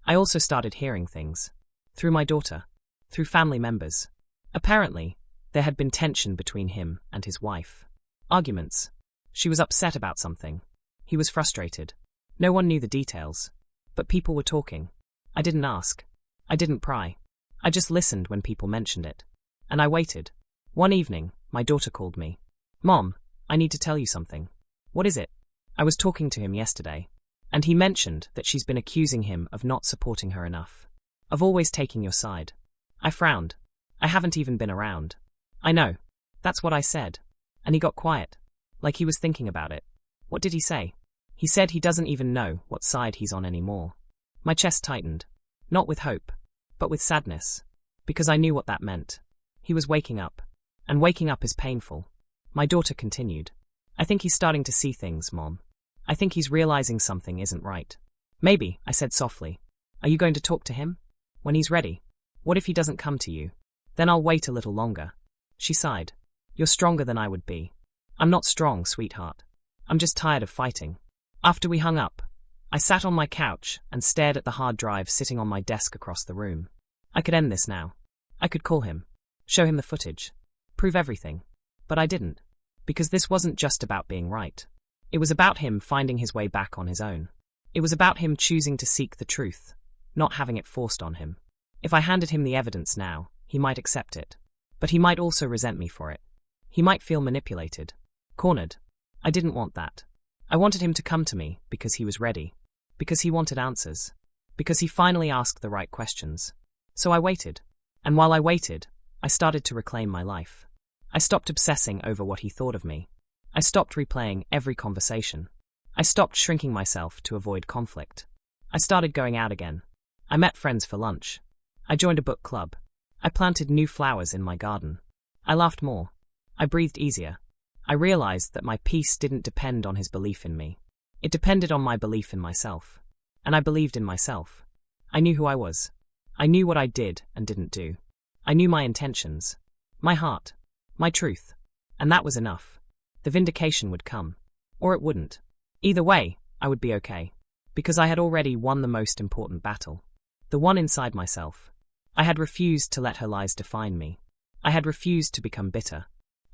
I also started hearing things. Through my daughter. Through family members. Apparently, there had been tension between him and his wife. Arguments. She was upset about something. He was frustrated. No one knew the details. But people were talking. I didn't ask. I didn't pry. I just listened when people mentioned it. And I waited. One evening, my daughter called me. "Mom, I need to tell you something." "What is it?" "I was talking to him yesterday. And he mentioned that she's been accusing him of not supporting her enough. Of always taking your side." I frowned. "I haven't even been around." "I know. That's what I said." And he got quiet. Like he was thinking about it. "What did he say?" "He said he doesn't even know what side he's on anymore." My chest tightened. Not with hope, but with sadness. Because I knew what that meant. He was waking up. And waking up is painful. My daughter continued. "I think he's starting to see things, Mom. I think he's realizing something isn't right." "Maybe," I said softly. "Are you going to talk to him?" "When he's ready." "What if he doesn't come to you?" "Then I'll wait a little longer." She sighed. "You're stronger than I would be." "I'm not strong, sweetheart. I'm just tired of fighting." After we hung up, I sat on my couch and stared at the hard drive sitting on my desk across the room. I could end this now. I could call him, show him the footage, prove everything. But I didn't. Because this wasn't just about being right. It was about him finding his way back on his own. It was about him choosing to seek the truth, not having it forced on him. If I handed him the evidence now, he might accept it. But he might also resent me for it. He might feel manipulated, cornered. I didn't want that. I wanted him to come to me because he was ready, because he wanted answers, because he finally asked the right questions. So I waited. And while I waited, I started to reclaim my life. I stopped obsessing over what he thought of me. I stopped replaying every conversation. I stopped shrinking myself to avoid conflict. I started going out again. I met friends for lunch. I joined a book club. I planted new flowers in my garden. I laughed more. I breathed easier. I realized that my peace didn't depend on his belief in me. It depended on my belief in myself. And I believed in myself. I knew who I was. I knew what I did and didn't do. I knew my intentions, my heart, my truth. And that was enough. The vindication would come. Or it wouldn't. Either way, I would be okay. Because I had already won the most important battle. The one inside myself. I had refused to let her lies define me. I had refused to become bitter.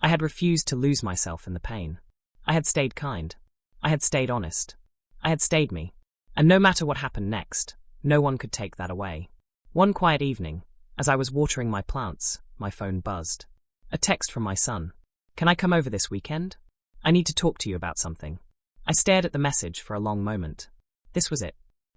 I had refused to lose myself in the pain. I had stayed kind. I had stayed honest. I had stayed me. And no matter what happened next, no one could take that away. One quiet evening, as I was watering my plants, my phone buzzed. A text from my son. Can I come over this weekend? I need to talk to you about something. I stared at the message for a long moment. This was it.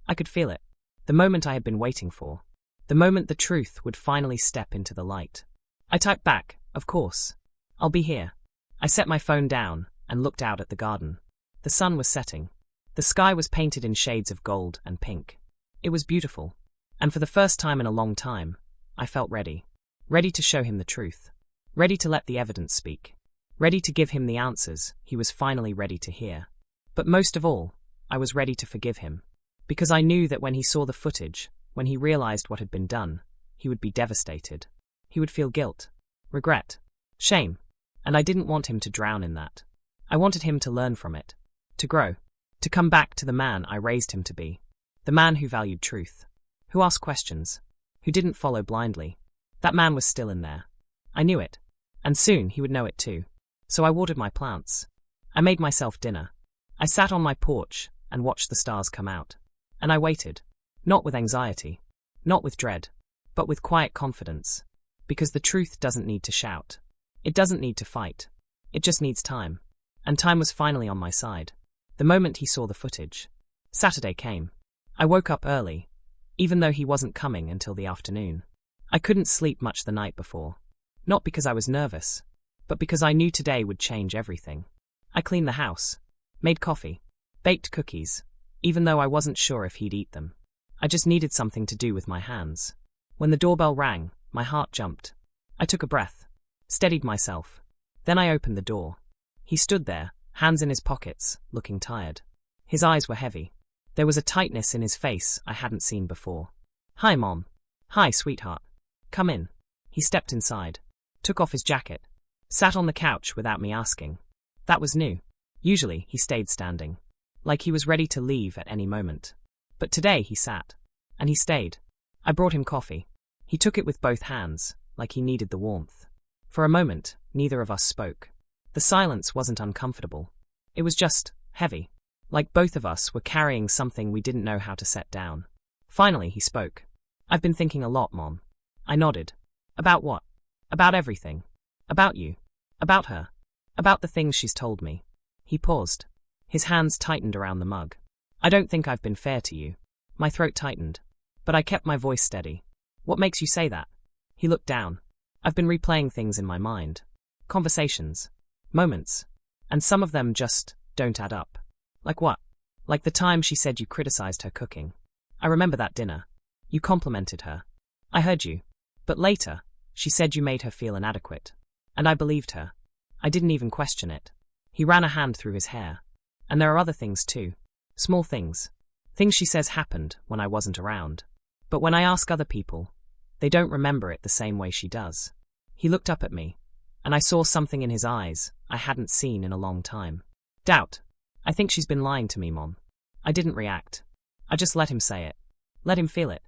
I could feel it. The moment I had been waiting for. The moment the truth would finally step into the light. I typed back, of course. I'll be here. I set my phone down and looked out at the garden. The sun was setting. The sky was painted in shades of gold and pink. It was beautiful. And for the first time in a long time, I felt ready. Ready to show him the truth. Ready to let the evidence speak. Ready to give him the answers he was finally ready to hear. But most of all, I was ready to forgive him. Because I knew that when he saw the footage, when he realized what had been done, he would be devastated. He would feel guilt, regret, shame. And I didn't want him to drown in that. I wanted him to learn from it, to grow, to come back to the man I raised him to be. The man who valued truth, who asked questions, who didn't follow blindly. That man was still in there. I knew it. And soon he would know it too. So I watered my plants. I made myself dinner. I sat on my porch and watched the stars come out. And I waited. Not with anxiety. Not with dread. But with quiet confidence. Because the truth doesn't need to shout. It doesn't need to fight. It just needs time. And time was finally on my side. The moment he saw the footage. Saturday came. I woke up early, even though he wasn't coming until the afternoon. I couldn't sleep much the night before. Not because I was nervous, but because I knew today would change everything. I cleaned the house, made coffee, baked cookies, even though I wasn't sure if he'd eat them. I just needed something to do with my hands. When the doorbell rang, my heart jumped. I took a breath, steadied myself. Then I opened the door. He stood there, hands in his pockets, looking tired. His eyes were heavy. There was a tightness in his face I hadn't seen before. Hi, Mom. Hi, sweetheart. Come in. He stepped inside, took off his jacket, sat on the couch without me asking. That was new. Usually, he stayed standing, like he was ready to leave at any moment. But today he sat. And he stayed. I brought him coffee. He took it with both hands, like he needed the warmth. For a moment, neither of us spoke. The silence wasn't uncomfortable. It was just heavy. Like both of us were carrying something we didn't know how to set down. Finally, he spoke. I've been thinking a lot, Mom. I nodded. About what? About everything. About you. About her. About the things she's told me. He paused. His hands tightened around the mug. I don't think I've been fair to you. My throat tightened. But I kept my voice steady. What makes you say that? He looked down. I've been replaying things in my mind. Conversations. Moments. And some of them just don't add up. Like what? Like the time she said you criticized her cooking. I remember that dinner. You complimented her. I heard you. But later, she said you made her feel inadequate. And I believed her. I didn't even question it. He ran a hand through his hair. And there are other things too. Small things. Things she says happened when I wasn't around. But when I ask other people, they don't remember it the same way she does. He looked up at me, and I saw something in his eyes I hadn't seen in a long time. Doubt. I think she's been lying to me, Mom. I didn't react. I just let him say it. Let him feel it.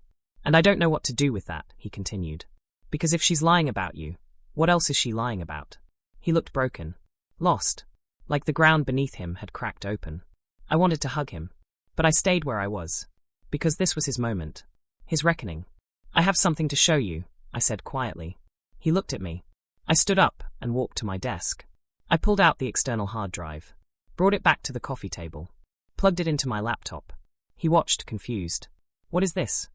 And I don't know what to do with that, he continued. Because if she's lying about you, what else is she lying about? He looked broken. Lost. Like the ground beneath him had cracked open. I wanted to hug him. But I stayed where I was. Because this was his moment. His reckoning. I have something to show you, I said quietly. He looked at me. I stood up and walked to my desk. I pulled out the external hard drive. Brought it back to the coffee table. Plugged it into my laptop. He watched, confused. What is this?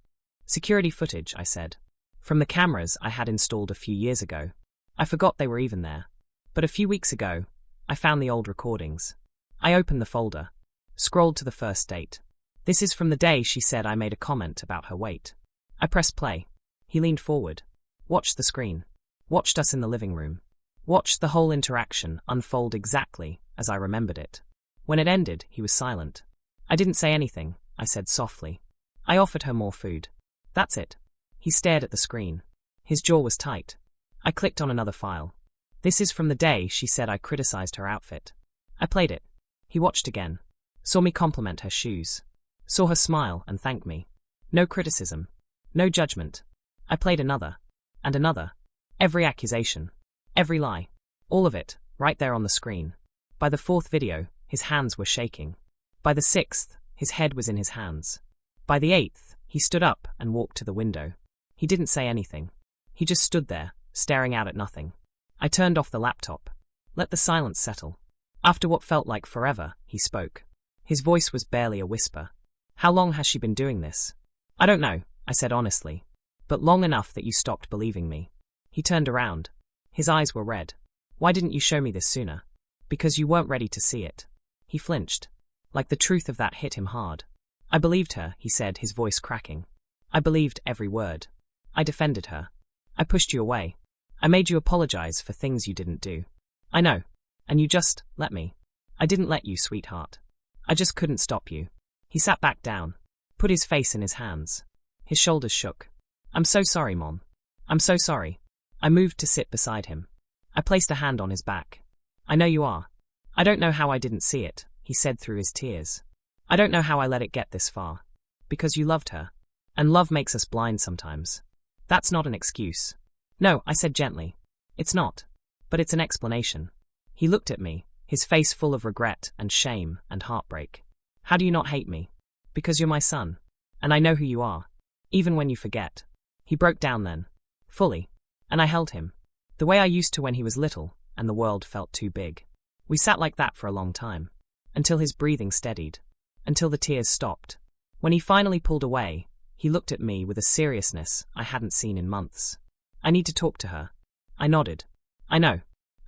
Security footage, I said. From the cameras I had installed a few years ago. I forgot they were even there. But a few weeks ago, I found the old recordings. I opened the folder. Scrolled to the first date. This is from the day she said I made a comment about her weight. I pressed play. He leaned forward. Watched the screen. Watched us in the living room. Watched the whole interaction unfold exactly as I remembered it. When it ended, he was silent. I didn't say anything, I said softly. I offered her more food. That's it. He stared at the screen. His jaw was tight. I clicked on another file. This is from the day she said I criticized her outfit. I played it. He watched again. Saw me compliment her shoes. Saw her smile and thank me. No criticism. No judgment. I played another. And another. Every accusation. Every lie. All of it, right there on the screen. By the fourth video, his hands were shaking. By the sixth, his head was in his hands. By the eighth, he stood up and walked to the window. He didn't say anything. He just stood there, staring out at nothing. I turned off the laptop. Let the silence settle. After what felt like forever, he spoke. His voice was barely a whisper. How long has she been doing this? I don't know, I said honestly. But long enough that you stopped believing me. He turned around. His eyes were red. Why didn't you show me this sooner? Because you weren't ready to see it. He flinched. Like the truth of that hit him hard. I believed her, he said, his voice cracking. I believed every word. I defended her. I pushed you away. I made you apologize for things you didn't do. I know. And you just let me. I didn't let you, sweetheart. I just couldn't stop you. He sat back down. Put his face in his hands. His shoulders shook. I'm so sorry, Mom. I'm so sorry. I moved to sit beside him. I placed a hand on his back. I know you are. I don't know how I didn't see it, he said through his tears. I don't know how I let it get this far. Because you loved her. And love makes us blind sometimes. That's not an excuse. No, I said gently. It's not. But it's an explanation. He looked at me, his face full of regret and shame and heartbreak. How do you not hate me? Because you're my son. And I know who you are. Even when you forget. He broke down then. Fully. And I held him. The way I used to when he was little, and the world felt too big. We sat like that for a long time. Until his breathing steadied. Until the tears stopped. When he finally pulled away, he looked at me with a seriousness I hadn't seen in months. I need to talk to her. I nodded. I know.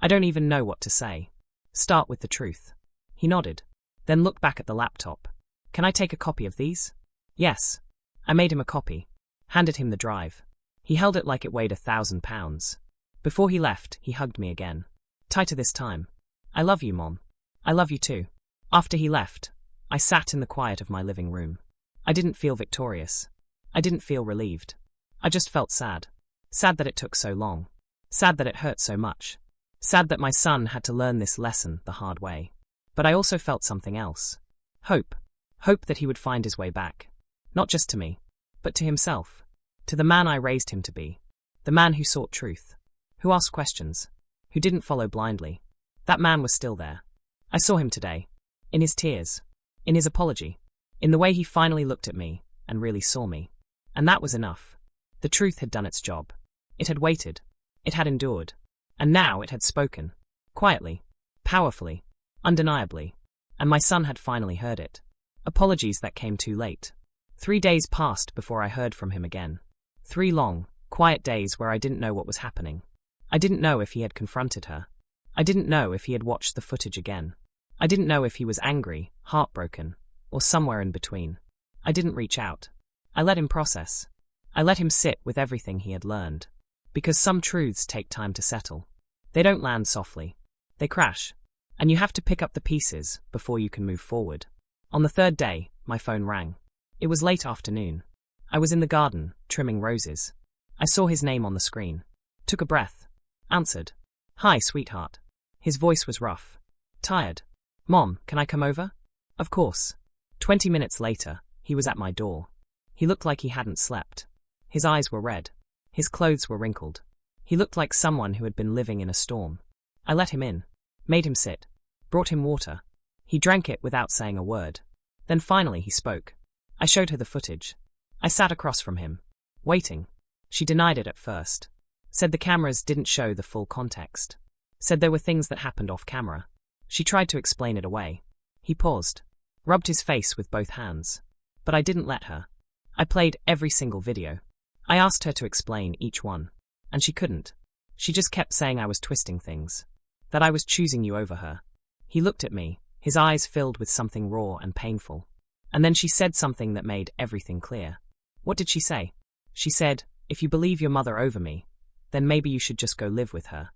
I don't even know what to say. Start with the truth. He nodded. Then looked back at the laptop. Can I take a copy of these? Yes. I made him a copy. Handed him the drive. He held it like it weighed 1,000 pounds. Before he left, he hugged me again. Tighter this time. I love you, Mom. I love you too. After he left, I sat in the quiet of my living room. I didn't feel victorious. I didn't feel relieved. I just felt sad. Sad that it took so long. Sad that it hurt so much. Sad that my son had to learn this lesson the hard way. But I also felt something else. Hope. Hope that he would find his way back. Not just to me, but to himself. To the man I raised him to be. The man who sought truth. Who asked questions. Who didn't follow blindly. That man was still there. I saw him today. In his tears. In his apology. In the way he finally looked at me and really saw me. And that was enough. The truth had done its job. It had waited. It had endured. And now it had spoken. Quietly. Powerfully. Undeniably. And my son had finally heard it. Apologies that came too late. 3 days passed before I heard from him again. 3 long, quiet days where I didn't know what was happening. I didn't know if he had confronted her. I didn't know if he had watched the footage again. I didn't know if he was angry, heartbroken, or somewhere in between. I didn't reach out. I let him process. I let him sit with everything he had learned. Because some truths take time to settle. They don't land softly. They crash. And you have to pick up the pieces before you can move forward. On the 3rd day, my phone rang. It was late afternoon. I was in the garden, trimming roses. I saw his name on the screen. Took a breath. Answered. Hi, sweetheart. His voice was rough. Tired. Mom, can I come over? Of course. 20 minutes later, he was at my door. He looked like he hadn't slept. His eyes were red. His clothes were wrinkled. He looked like someone who had been living in a storm. I let him in, made him sit, brought him water. He drank it without saying a word. Then finally he spoke. I showed her the footage. I sat across from him, waiting. She denied it at first. Said the cameras didn't show the full context. Said there were things that happened off camera. She tried to explain it away. He paused, rubbed his face with both hands. But I didn't let her. I played every single video. I asked her to explain each one. And she couldn't. She just kept saying I was twisting things. That I was choosing you over her. He looked at me, his eyes filled with something raw and painful. And then she said something that made everything clear. What did she say? She said, "If you believe your mother over me, then maybe you should just go live with her."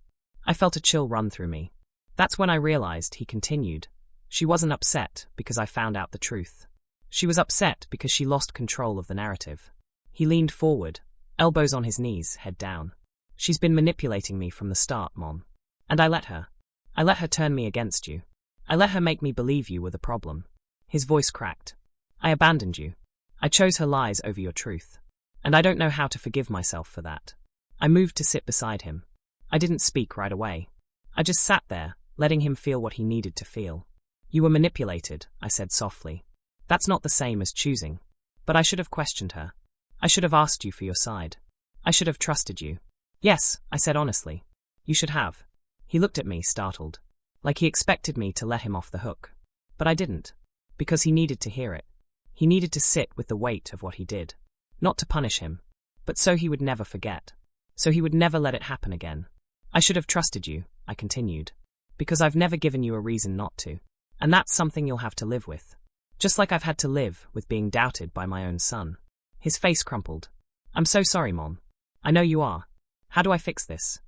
I felt a chill run through me. That's when I realized, he continued. She wasn't upset because I found out the truth. She was upset because she lost control of the narrative. He leaned forward, elbows on his knees, head down. She's been manipulating me from the start, Mom. And I let her. I let her turn me against you. I let her make me believe you were the problem. His voice cracked. I abandoned you. I chose her lies over your truth. And I don't know how to forgive myself for that. I moved to sit beside him. I didn't speak right away. I just sat there, letting him feel what he needed to feel. You were manipulated, I said softly. That's not the same as choosing. But I should have questioned her. I should have asked you for your side. I should have trusted you. Yes, I said honestly. You should have. He looked at me, startled. Like he expected me to let him off the hook. But I didn't. Because he needed to hear it. He needed to sit with the weight of what he did. Not to punish him. But so he would never forget. So he would never let it happen again. I should have trusted you, I continued. Because I've never given you a reason not to. And that's something you'll have to live with. Just like I've had to live with being doubted by my own son. His face crumpled. I'm so sorry, Mom. I know you are. How do I fix this?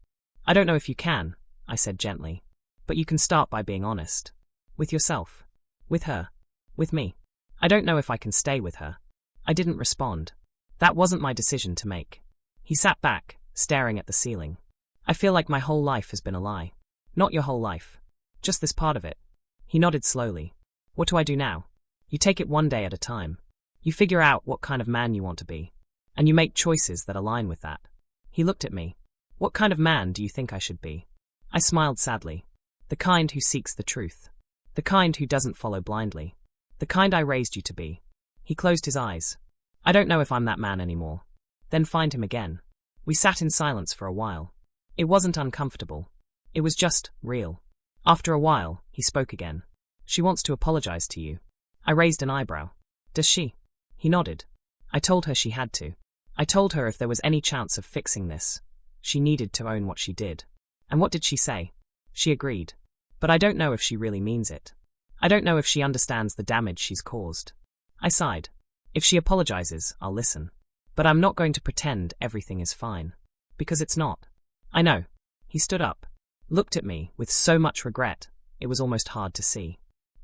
I don't know if you can, I said gently. But you can start by being honest. With yourself. With her. With me. I don't know if I can stay with her. I didn't respond. That wasn't my decision to make. He sat back, staring at the ceiling. I feel like my whole life has been a lie. Not your whole life. Just this part of it. He nodded slowly. What do I do now? You take it one day at a time. You figure out what kind of man you want to be. And you make choices that align with that. He looked at me. What kind of man do you think I should be? I smiled sadly. The kind who seeks the truth. The kind who doesn't follow blindly. The kind I raised you to be. He closed his eyes. I don't know if I'm that man anymore. Then find him again. We sat in silence for a while. It wasn't uncomfortable. It was just real. After a while, he spoke again. She wants to apologize to you. I raised an eyebrow. Does she? He nodded. I told her she had to. I told her if there was any chance of fixing this, she needed to own what she did. And what did she say? She agreed. But I don't know if she really means it. I don't know if she understands the damage she's caused. I sighed. If she apologizes, I'll listen. But I'm not going to pretend everything is fine. Because it's not. I know. He stood up. Looked at me with so much regret, it was almost hard to see.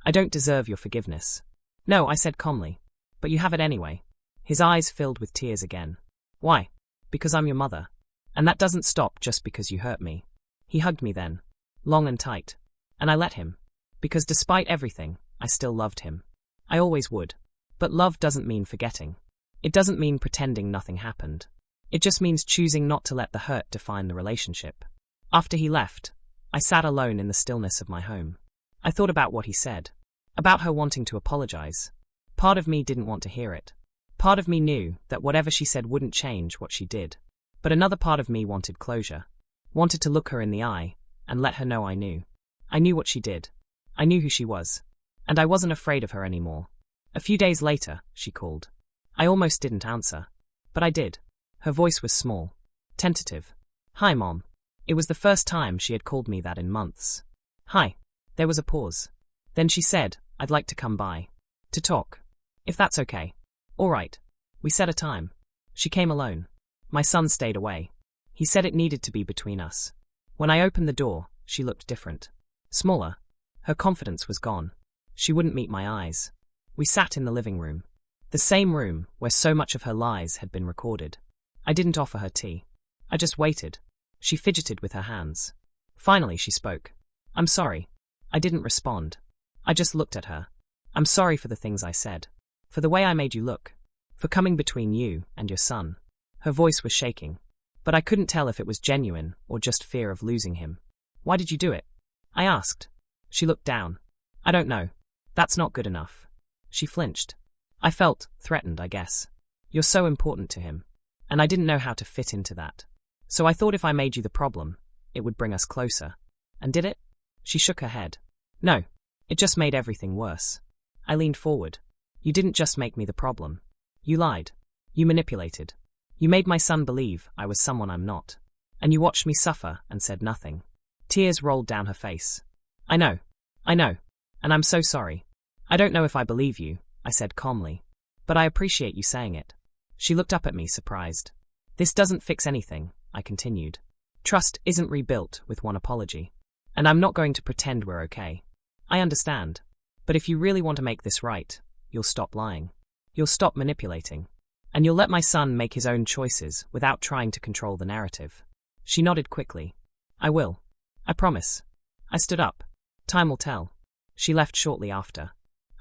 I don't deserve your forgiveness. No, I said calmly. But you have it anyway. His eyes filled with tears again. Why? Because I'm your mother. And that doesn't stop just because you hurt me. He hugged me then. Long and tight. And I let him. Because despite everything, I still loved him. I always would. But love doesn't mean forgetting. It doesn't mean pretending nothing happened. It just means choosing not to let the hurt define the relationship. After he left, I sat alone in the stillness of my home. I thought about what he said. About her wanting to apologize. Part of me didn't want to hear it. Part of me knew that whatever she said wouldn't change what she did. But another part of me wanted closure. Wanted to look her in the eye and let her know I knew. I knew what she did. I knew who she was. And I wasn't afraid of her anymore. A few days later, she called. I almost didn't answer. But I did. Her voice was small. Tentative. Hi, Mom. It was the first time she had called me that in months. Hi. There was a pause. Then she said, I'd like to come by. To talk. If that's okay. All right. We set a time. She came alone. My son stayed away. He said it needed to be between us. When I opened the door, she looked different. Smaller. Her confidence was gone. She wouldn't meet my eyes. We sat in the living room. The same room where so much of her lies had been recorded. I didn't offer her tea. I just waited. She fidgeted with her hands. Finally she spoke. I'm sorry. I didn't respond. I just looked at her. I'm sorry for the things I said. For the way I made you look. For coming between you and your son. Her voice was shaking. But I couldn't tell if it was genuine or just fear of losing him. Why did you do it? I asked. She looked down. I don't know. That's not good enough. She flinched. I felt threatened, I guess. You're so important to him. And I didn't know how to fit into that. So I thought if I made you the problem, it would bring us closer. And did it? She shook her head. No. It just made everything worse. I leaned forward. You didn't just make me the problem. You lied. You manipulated. You made my son believe I was someone I'm not. And you watched me suffer and said nothing. Tears rolled down her face. I know. And I'm so sorry. I don't know if I believe you, I said calmly. But I appreciate you saying it. She looked up at me, surprised. This doesn't fix anything, I continued. Trust isn't rebuilt with one apology. And I'm not going to pretend we're okay. I understand. But if you really want to make this right, you'll stop lying. You'll stop manipulating. And you'll let my son make his own choices without trying to control the narrative. She nodded quickly. I will. I promise. I stood up. Time will tell. She left shortly after.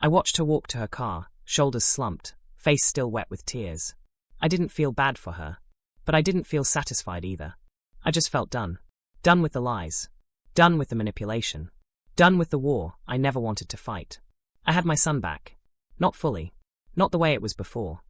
I watched her walk to her car, shoulders slumped, face still wet with tears. I didn't feel bad for her. But I didn't feel satisfied either. I just felt done. Done with the lies. Done with the manipulation. Done with the war I never wanted to fight. I had my son back. Not fully. Not the way it was before.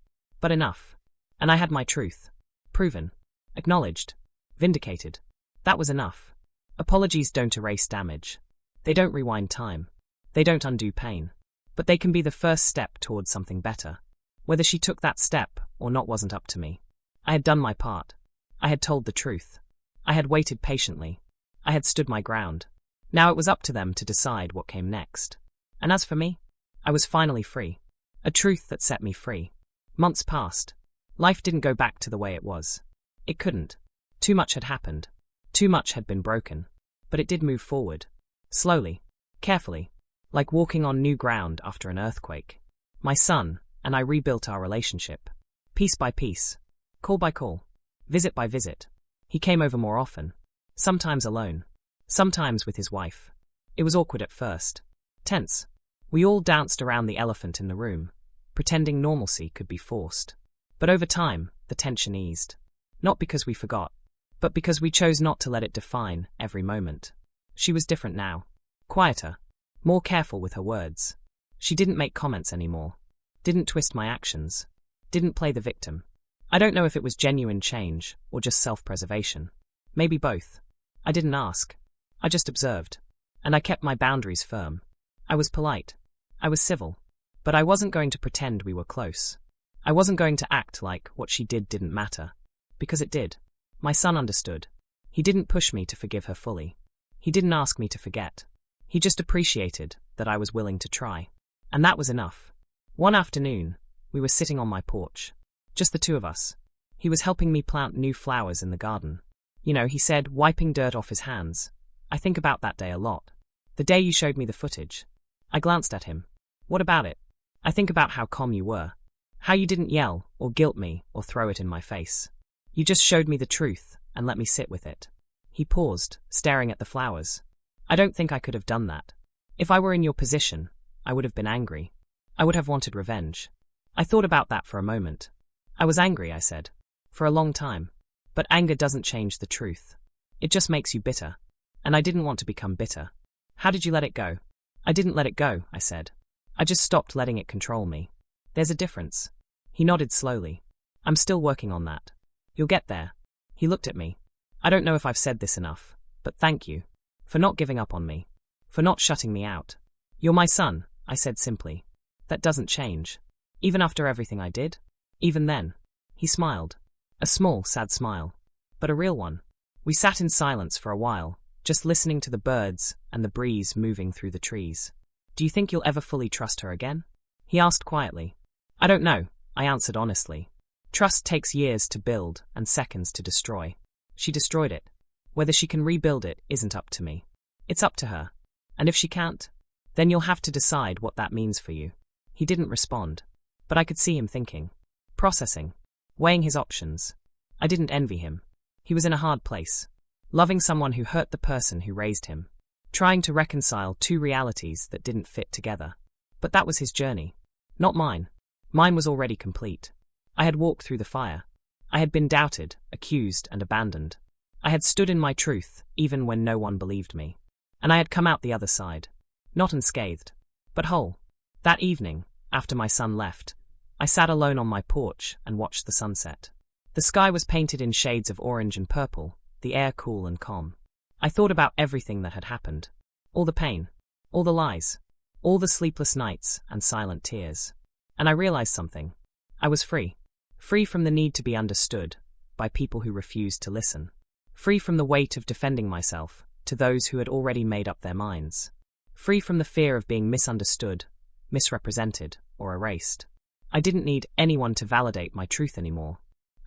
But enough. And I had my truth. Proven. Acknowledged. Vindicated. That was enough. Apologies don't erase damage. They don't rewind time. They don't undo pain. But they can be the first step towards something better. Whether she took that step or not wasn't up to me. I had done my part. I had told the truth. I had waited patiently. I had stood my ground. Now it was up to them to decide what came next. And as for me, I was finally free. A truth that set me free. Months passed. Life didn't go back to the way it was. It couldn't. Too much had happened. Too much had been broken. But it did move forward. Slowly. Carefully. Like walking on new ground after an earthquake. My son and I rebuilt our relationship. Piece by piece. Call by call. Visit by visit. He came over more often. Sometimes alone. Sometimes with his wife. It was awkward at first. Tense. We all danced around the elephant in the room, pretending normalcy could be forced. But over time, the tension eased. Not because we forgot, but because we chose not to let it define every moment. She was different now. Quieter. More careful with her words. She didn't make comments anymore. Didn't twist my actions. Didn't play the victim. I don't know if it was genuine change or just self-preservation. Maybe both. I didn't ask. I just observed. And I kept my boundaries firm. I was polite. I was civil. But I wasn't going to pretend we were close. I wasn't going to act like what she did didn't matter. Because it did. My son understood. He didn't push me to forgive her fully. He didn't ask me to forget. He just appreciated that I was willing to try. And that was enough. One afternoon, we were sitting on my porch. Just the two of us. He was helping me plant new flowers in the garden. You know, he said, wiping dirt off his hands. I think about that day a lot. The day you showed me the footage. I glanced at him. What about it? I think about how calm you were. How you didn't yell or guilt me or throw it in my face. You just showed me the truth and let me sit with it. He paused, staring at the flowers. I don't think I could have done that. If I were in your position, I would have been angry. I would have wanted revenge. I thought about that for a moment. I was angry, I said. For a long time. But anger doesn't change the truth. It just makes you bitter. And I didn't want to become bitter. How did you let it go? I didn't let it go, I said. I just stopped letting it control me. There's a difference. He nodded slowly. I'm still working on that. You'll get there. He looked at me. I don't know if I've said this enough, but thank you. For not giving up on me. For not shutting me out. You're my son, I said simply. That doesn't change. Even after everything I did? Even then. He smiled. A small, sad smile. But a real one. We sat in silence for a while, just listening to the birds and the breeze moving through the trees. Do you think you'll ever fully trust her again? He asked quietly. I don't know, I answered honestly. Trust takes years to build and seconds to destroy. She destroyed it. Whether she can rebuild it isn't up to me. It's up to her. And if she can't, then you'll have to decide what that means for you. He didn't respond. But I could see him thinking. Processing. Weighing his options. I didn't envy him. He was in a hard place. Loving someone who hurt the person who raised him. Trying to reconcile two realities that didn't fit together. But that was his journey. Not mine. Mine was already complete. I had walked through the fire. I had been doubted, accused, and abandoned. I had stood in my truth, even when no one believed me. And I had come out the other side. Not unscathed, but whole. That evening, after my son left, I sat alone on my porch and watched the sunset. The sky was painted in shades of orange and purple, the air cool and calm. I thought about everything that had happened. All the pain, all the lies, all the sleepless nights and silent tears. And I realized something. I was free. Free from the need to be understood by people who refused to listen. Free from the weight of defending myself to those who had already made up their minds. Free from the fear of being misunderstood, misrepresented, or erased. I didn't need anyone to validate my truth anymore.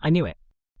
I knew it.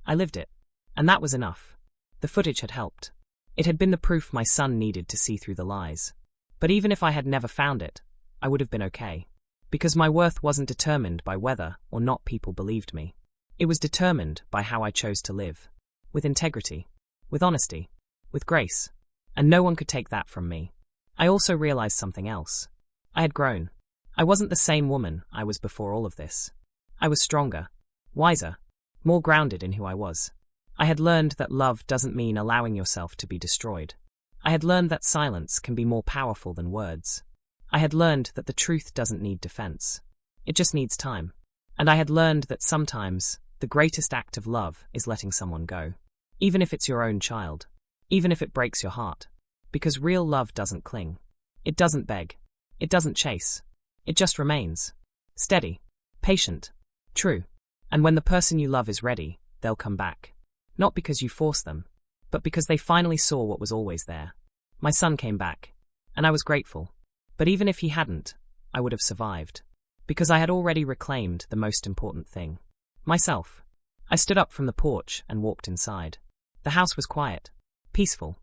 I lived it. And that was enough. The footage had helped. It had been the proof my son needed to see through the lies. But even if I had never found it, I would have been okay. Because my worth wasn't determined by whether or not people believed me. It was determined by how I chose to live. With integrity. With honesty. With grace. And no one could take that from me. I also realized something else. I had grown. I wasn't the same woman I was before all of this. I was stronger. Wiser. More grounded in who I was. I had learned that love doesn't mean allowing yourself to be destroyed. I had learned that silence can be more powerful than words. I had learned that the truth doesn't need defense. It just needs time. And I had learned that sometimes the greatest act of love is letting someone go. Even if it's your own child. Even if it breaks your heart. Because real love doesn't cling. It doesn't beg. It doesn't chase. It just remains. Steady. Patient. True. And when the person you love is ready, they'll come back. Not because you force them, but because they finally saw what was always there. My son came back. And I was grateful. But even if he hadn't, I would have survived. Because I had already reclaimed the most important thing. Myself. I stood up from the porch and walked inside. The house was quiet. Peaceful.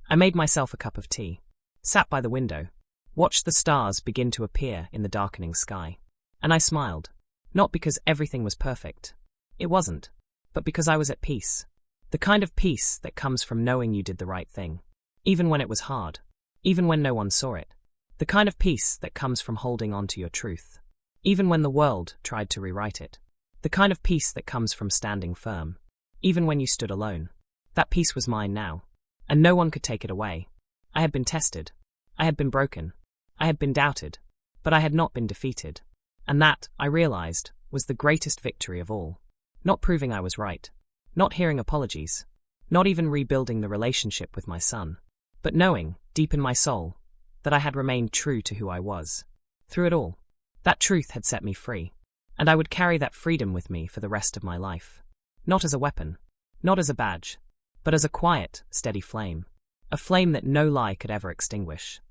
I made myself a cup of tea. Sat by the window. Watched the stars begin to appear in the darkening sky. And I smiled. Not because everything was perfect. It wasn't. But because I was at peace. The kind of peace that comes from knowing you did the right thing. Even when it was hard. Even when no one saw it. The kind of peace that comes from holding on to your truth. Even when the world tried to rewrite it. The kind of peace that comes from standing firm. Even when you stood alone. That peace was mine now. And no one could take it away. I had been tested. I had been broken. I had been doubted. But I had not been defeated. And that, I realized, was the greatest victory of all. Not proving I was right. Not hearing apologies. Not even rebuilding the relationship with my son. But knowing, deep in my soul, that I had remained true to who I was. Through it all. That truth had set me free. And I would carry that freedom with me for the rest of my life. Not as a weapon. Not as a badge. But as a quiet, steady flame. A flame that no lie could ever extinguish.